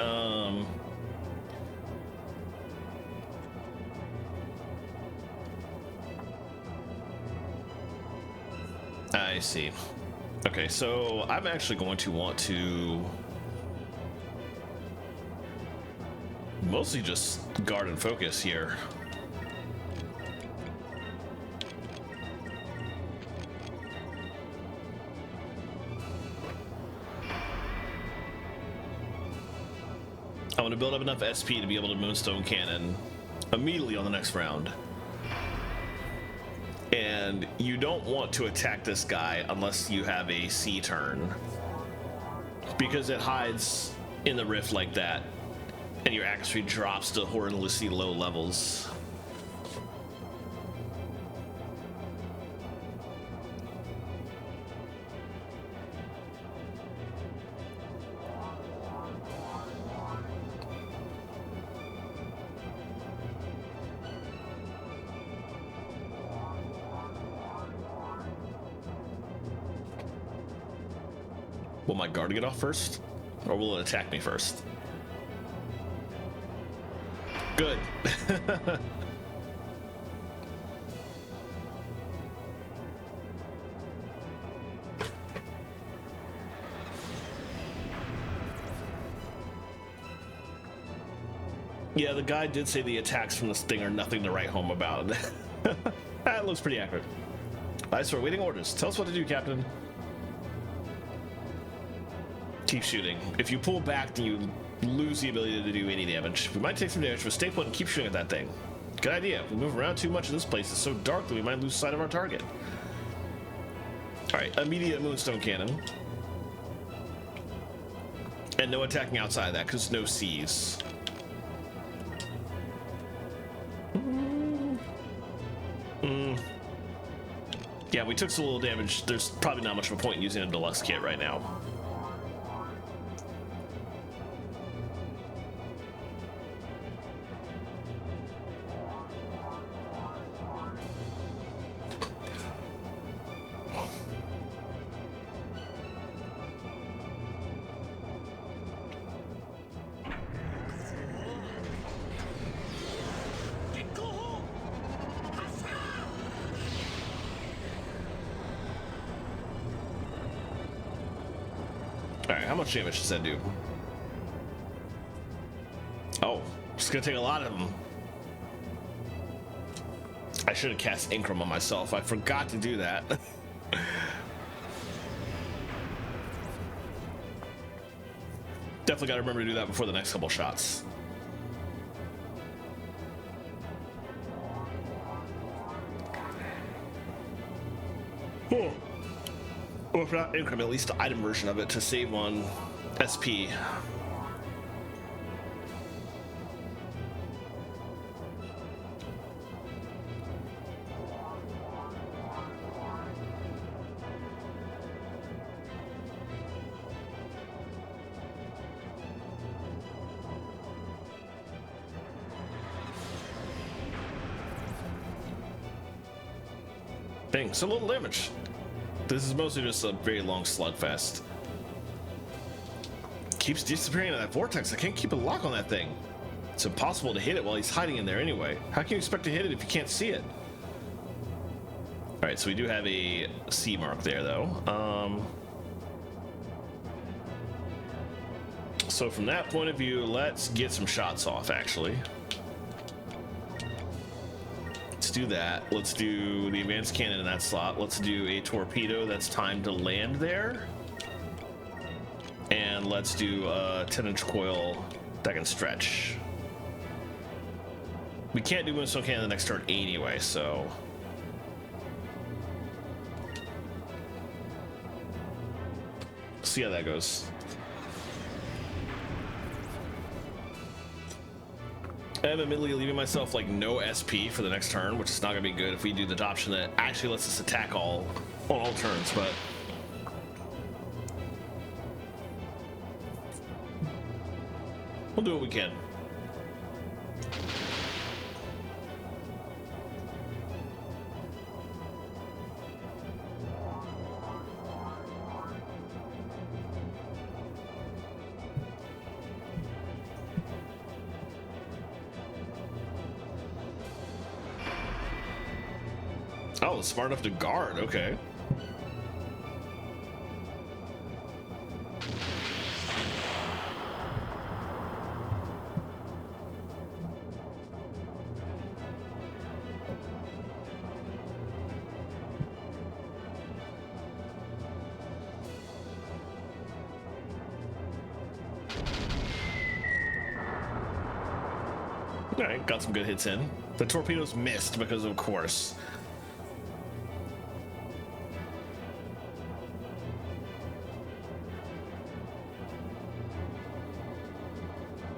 Speaker 1: I see. Okay, so I'm actually going to want to mostly just guard and focus here. I want to build up enough SP to be able to Moonstone Cannon immediately on the next round. And you don't want to attack this guy unless you have a C turn, because it hides in the rift like that, and your accuracy drops to horrendously low levels. Will my guard get off first? Or will it attack me first? Good. Yeah, the guy did say the attacks from this thing are nothing to write home about. That looks pretty accurate. Nice, we're waiting orders. Tell us what to do, Captain. Keep shooting. If you pull back, then you lose the ability to do any damage. We might take some damage, but stay put and keep shooting at that thing. Good idea. If we move around too much in this place, it's so dark that we might lose sight of our target. Alright, immediate Moonstone Cannon. And no attacking outside of that, because no C's. Yeah, we took so little damage, there's probably not much of a point in using a deluxe kit right now. Alright, how much damage does that do? Oh, it's gonna take a lot of them. I should have cast Incrum on myself. I forgot to do that. Definitely gotta remember to do that before the next couple shots. Oh. Or if not Incrum, at least the item version of it to save on SP. Dang, so little damage. This is mostly just a very long slugfest. Keeps disappearing in that vortex. I can't keep a lock on that thing. It's impossible to hit it while he's hiding in there anyway. How can you expect to hit it if you can't see it? Alright, so we do have a C mark there, though. So from that point of view, let's get some shots off, actually. Let's do that. Let's do the advanced cannon in that slot. Let's do a torpedo that's timed to land there. And let's do a 10-inch coil that can stretch. We can't do Moonstone Cannon the next turn anyway, so... see how that goes. I'm admittedly leaving myself like no SP for the next turn, which is not gonna be good if we do the option that actually lets us attack on all turns, but we'll do what we can. Oh, smart enough to guard, okay. All right, got some good hits in. The torpedoes missed because, of course.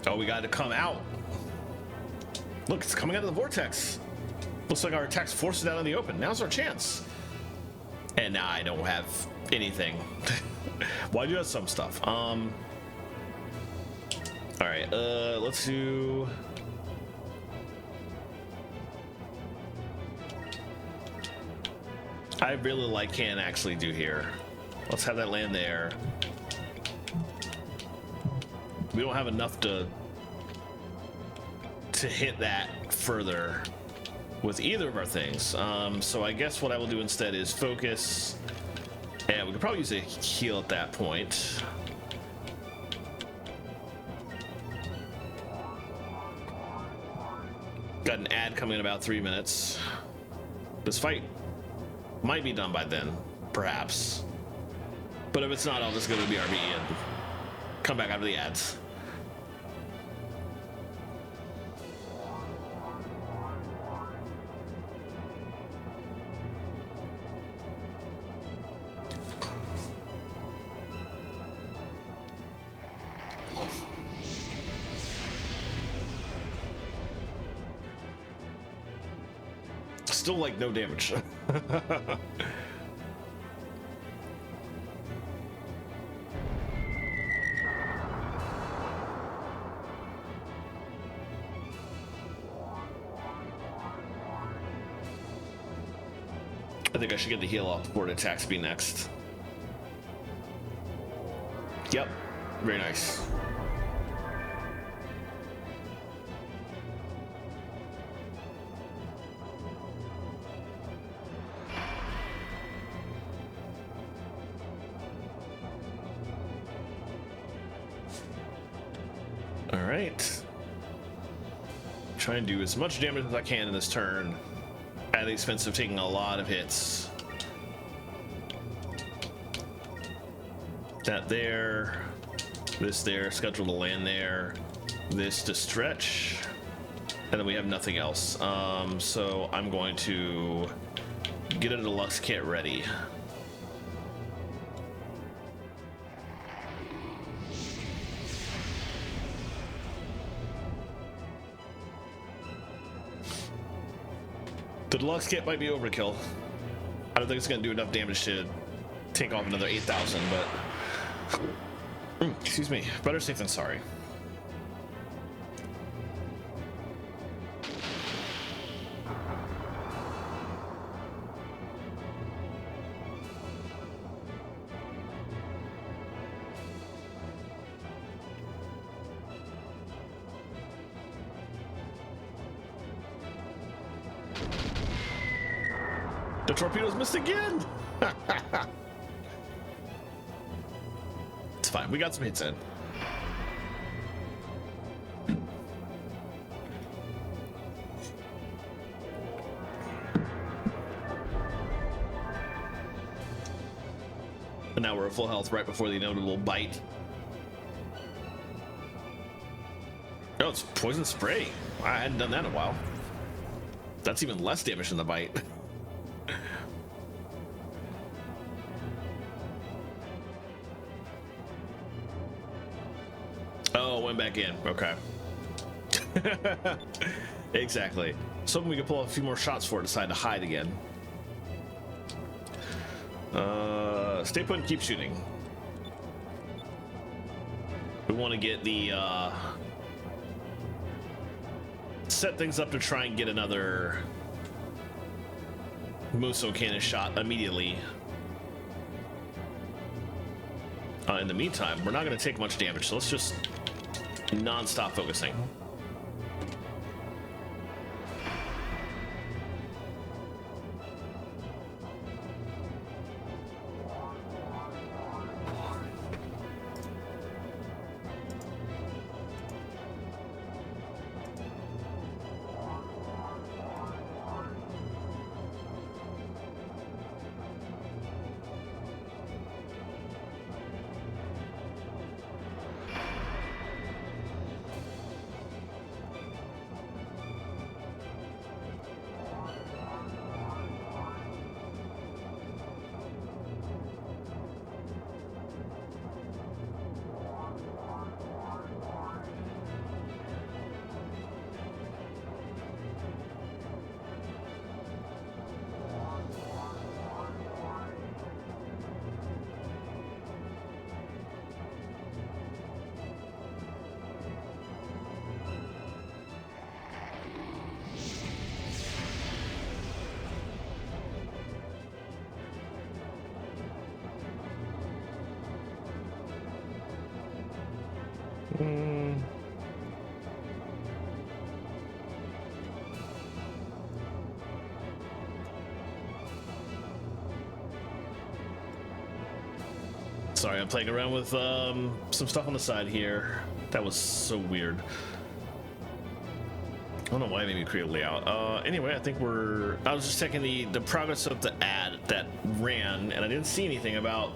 Speaker 1: Oh, we got to come out. Look, it's coming out of the vortex. Looks like our attack's forced it out in the open. Now's our chance. And now I don't have anything. Well, I do have some stuff. All right, let's do... I really like can actually do here. Let's have that land there. We don't have enough to hit that further with either of our things. So I guess what I will do instead is focus, and we could probably use a heal at that point. Got an ad coming in about 3 minutes. This fight might be done by then, perhaps. But if it's not, I'll just go to BRB and come back after the ads. Still like no damage. I think I should get the heal off before it attacks me next. Yep, very nice. All right. Try and do as much damage as I can in this turn, at the expense of taking a lot of hits. That there, this there, scheduled to land there, this to stretch, and then we have nothing else. So I'm going to get a deluxe kit ready. The deluxe kit might be overkill. I don't think it's going to do enough damage to take off another 8,000, but... excuse me. Better safe than sorry. The torpedoes missed again. It's fine. We got some hits in. And now we're at full health right before the inevitable bite. Oh, it's poison spray. I hadn't done that in a while. That's even less damage than the bite. Oh, went back in. Okay. Exactly. So we can pull a few more shots for it, decide to hide again. Stay put and keep shooting. We want to get the set things up to try and get another Muso cannon shot immediately. In the meantime, we're not going to take much damage, so let's just non-stop focusing. Sorry, I'm playing around with some stuff on the side here. That was so weird. I don't know why I made me create a layout. Anyway, I think I was just checking the progress of the ad that ran, and I didn't see anything about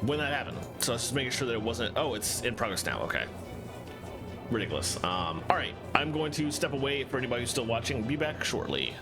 Speaker 1: when that happened. So I was just making sure that it wasn't. Oh, it's in progress now. Okay. Ridiculous. All right, I'm going to step away for anybody who's still watching. Be back shortly.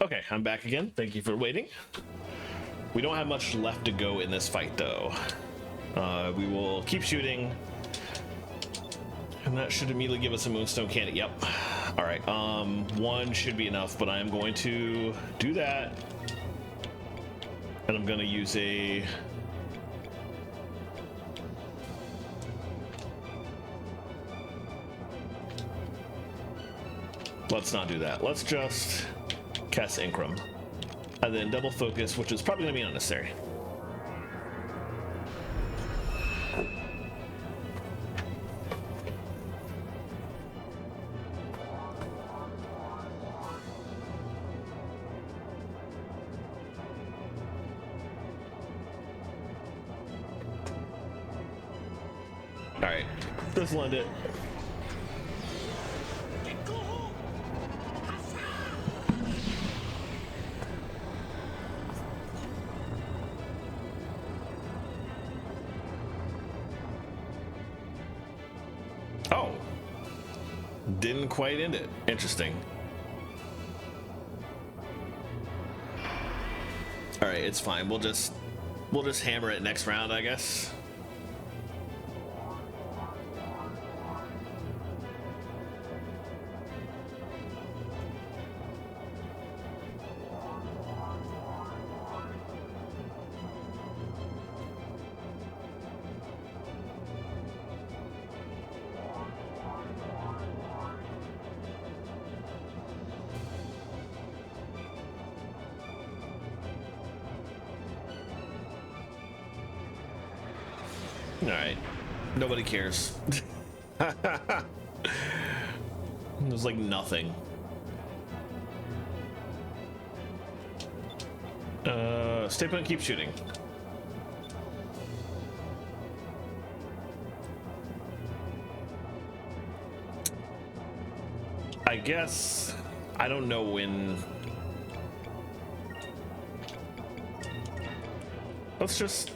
Speaker 1: Okay, I'm back again. Thank you for waiting. We don't have much left to go in this fight, though. We will keep shooting, and that should immediately give us a Moonstone Cannon. Yep. All right. One should be enough, but I am going to do that, and I'm going to use a. Let's not do that. Let's just cast Incrum. And then double focus, which is probably going to be unnecessary. Alright, let's lend it. Oh, didn't quite end it. Interesting. All right, it's fine. We'll just hammer it next round, I guess. All right, nobody cares. There's like nothing. Stay put and keep shooting. I guess I don't know when. Let's just.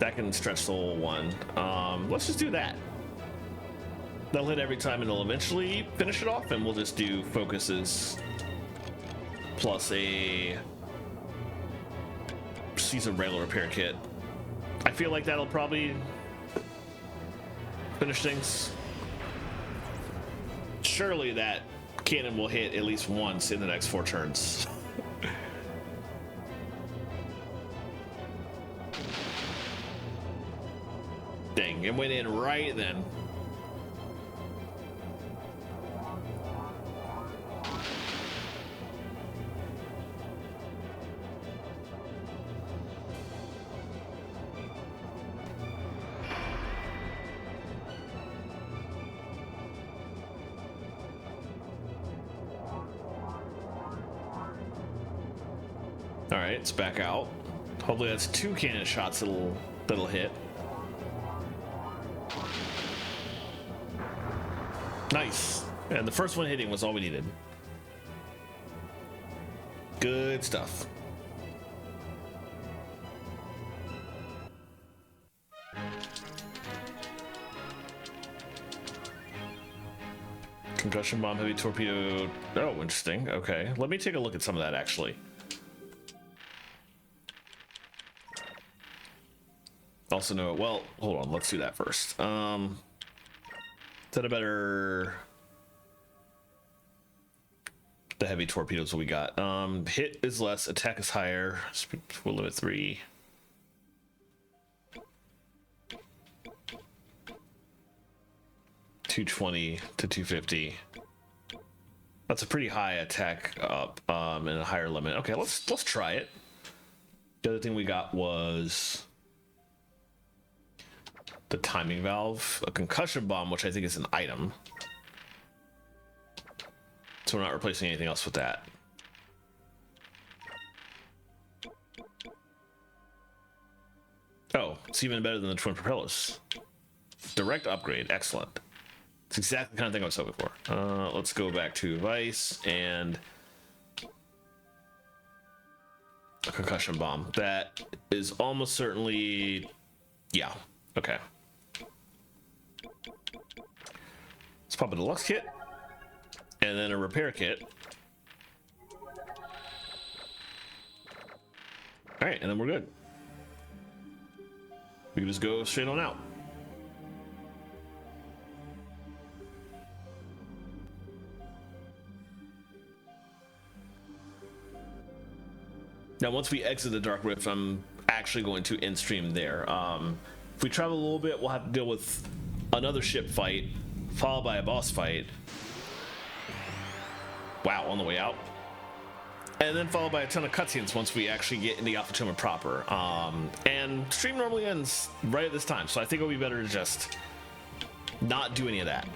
Speaker 1: That can stretch the whole one. Let's just do that. They'll hit every time and it'll eventually finish it off, and we'll just do focuses plus a season regular repair kit. I feel like that'll probably finish things. Surely that cannon will hit at least once in the next 4 turns. Dang, it went in right then. All right, it's back out. Hopefully that's 2 cannon shots that'll hit. Nice. And the first one hitting was all we needed. Good stuff. Concussion bomb, heavy torpedo. Oh, interesting. Okay, let me take a look at some of that actually. Also know, well, hold on, let's do that first. Is that a better? The heavy torpedoes we got. Hit is less, attack is higher. We'll limit 3. $220 to $250. That's a pretty high attack up, and a higher limit. Okay, let's try it. The other thing we got was the timing valve, a concussion bomb, which I think is an item. So we're not replacing anything else with that. Oh, it's even better than the twin propellers. Direct upgrade, excellent. It's exactly the kind of thing I was hoping for. Let's go back to Vice and a concussion bomb. That is almost certainly, yeah, okay. Let's pop a deluxe kit and then a repair kit. All right, and then we're good. We can just go straight on out. Now, once we exit the Dark Rift, I'm actually going to end stream there. If we travel a little bit, we'll have to deal with another ship fight, followed by a boss fight. Wow, on the way out. And then followed by a ton of cutscenes once we actually get into Alphatoma proper. And stream normally ends right at this time, so I think it'll be better to just not do any of that.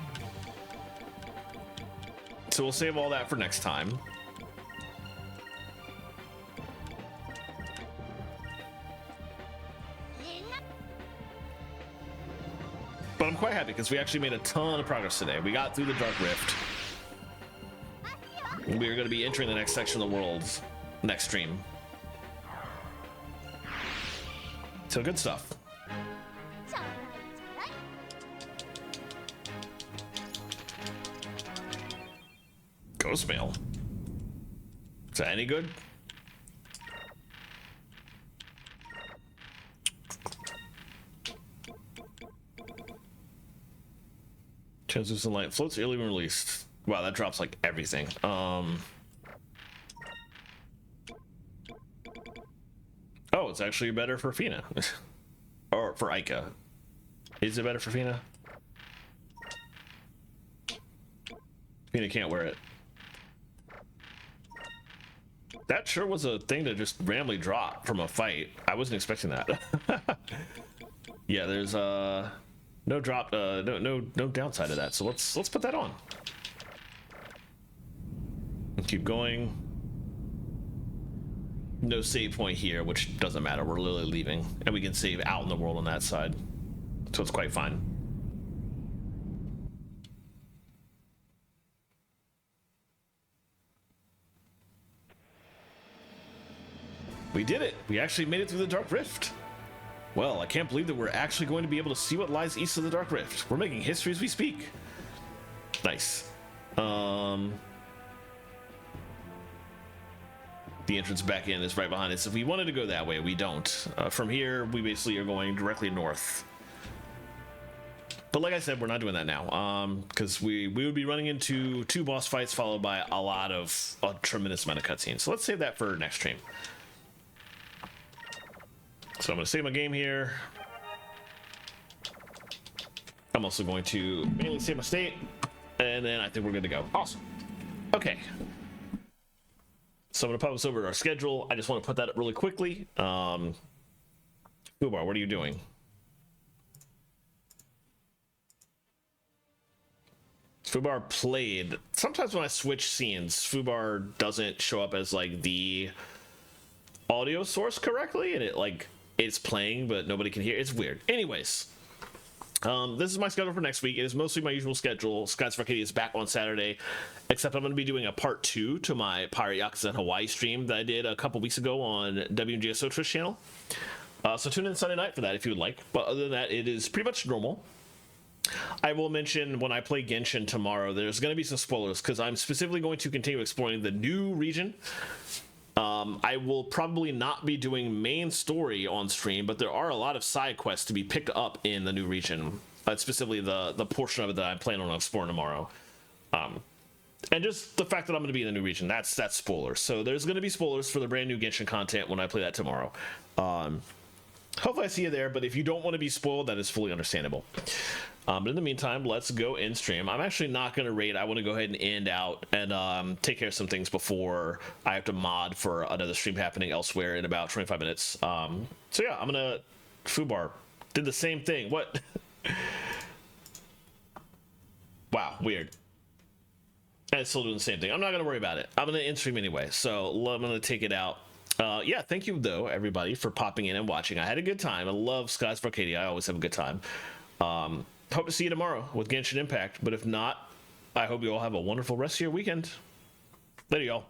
Speaker 1: So we'll save all that for next time. But I'm quite happy because we actually made a ton of progress today. We got through the Dark Rift. We are going to be entering the next section of the world next stream. So good stuff. Ghost mail. Is that any good? Translucent light floats early when released. Wow, that drops like everything. Oh, it's actually better for Fina. Or for Ica. Is it better for Fina? Fina can't wear it. That sure was a thing to just randomly drop from a fight. I wasn't expecting that. Yeah, there's no drop, no downside to that. So let's put that on. And keep going. No save point here, which doesn't matter. We're literally leaving, and we can save out in the world on that side, so it's quite fine. We did it. We actually made it through the Dark Rift. Well, I can't believe that we're actually going to be able to see what lies east of the Dark Rift. We're making history as we speak. Nice. The entrance back in is right behind us. If we wanted to go that way, we don't. From here, we basically are going directly north. But like I said, we're not doing that now, because we would be running into 2 boss fights followed by a tremendous amount of cutscenes. So let's save that for next stream. So I'm going to save my game here. I'm also going to manually save my state, and then I think we're good to go. Awesome. Okay. So I'm going to pop us over to our schedule. I just want to put that up really quickly. Fubar, what are you doing? Fubar played. Sometimes when I switch scenes, Fubar doesn't show up as like the audio source correctly, and it's playing, but nobody can hear. It's weird. Anyways, this is my schedule for next week. It is mostly my usual schedule. Skies of Arcadia is back on Saturday, except I'm going to be doing a part 2 to my Pirate Yakuza in Hawaii stream that I did a couple weeks ago on WGSO Twitch channel. So tune in Sunday night for that if you would like. But other than that, it is pretty much normal. I will mention when I play Genshin tomorrow, there's going to be some spoilers because I'm specifically going to continue exploring the new region. I will probably not be doing main story on stream, but there are a lot of side quests to be picked up in the new region, specifically the portion of it that I'm planning on exploring tomorrow. And just the fact that I'm going to be in the new region, that's spoilers. So there's going to be spoilers for the brand new Genshin content when I play that tomorrow. Hopefully I see you there, but if you don't want to be spoiled, that is fully understandable. But in the meantime, let's go in stream. I'm actually not going to raid. I want to go ahead and end out and take care of some things before I have to mod for another stream happening elsewhere in about 25 minutes. So yeah, I'm going to... Fubar did the same thing. What? Wow, weird. And it's still doing the same thing. I'm not going to worry about it. I'm going to end stream anyway, so I'm going to take it out. Yeah, thank you, though, everybody, for popping in and watching. I had a good time. I love Skies of Arcadia. I always have a good time. Hope to see you tomorrow with Genshin Impact, but if not, I hope you all have a wonderful rest of your weekend. Later, y'all.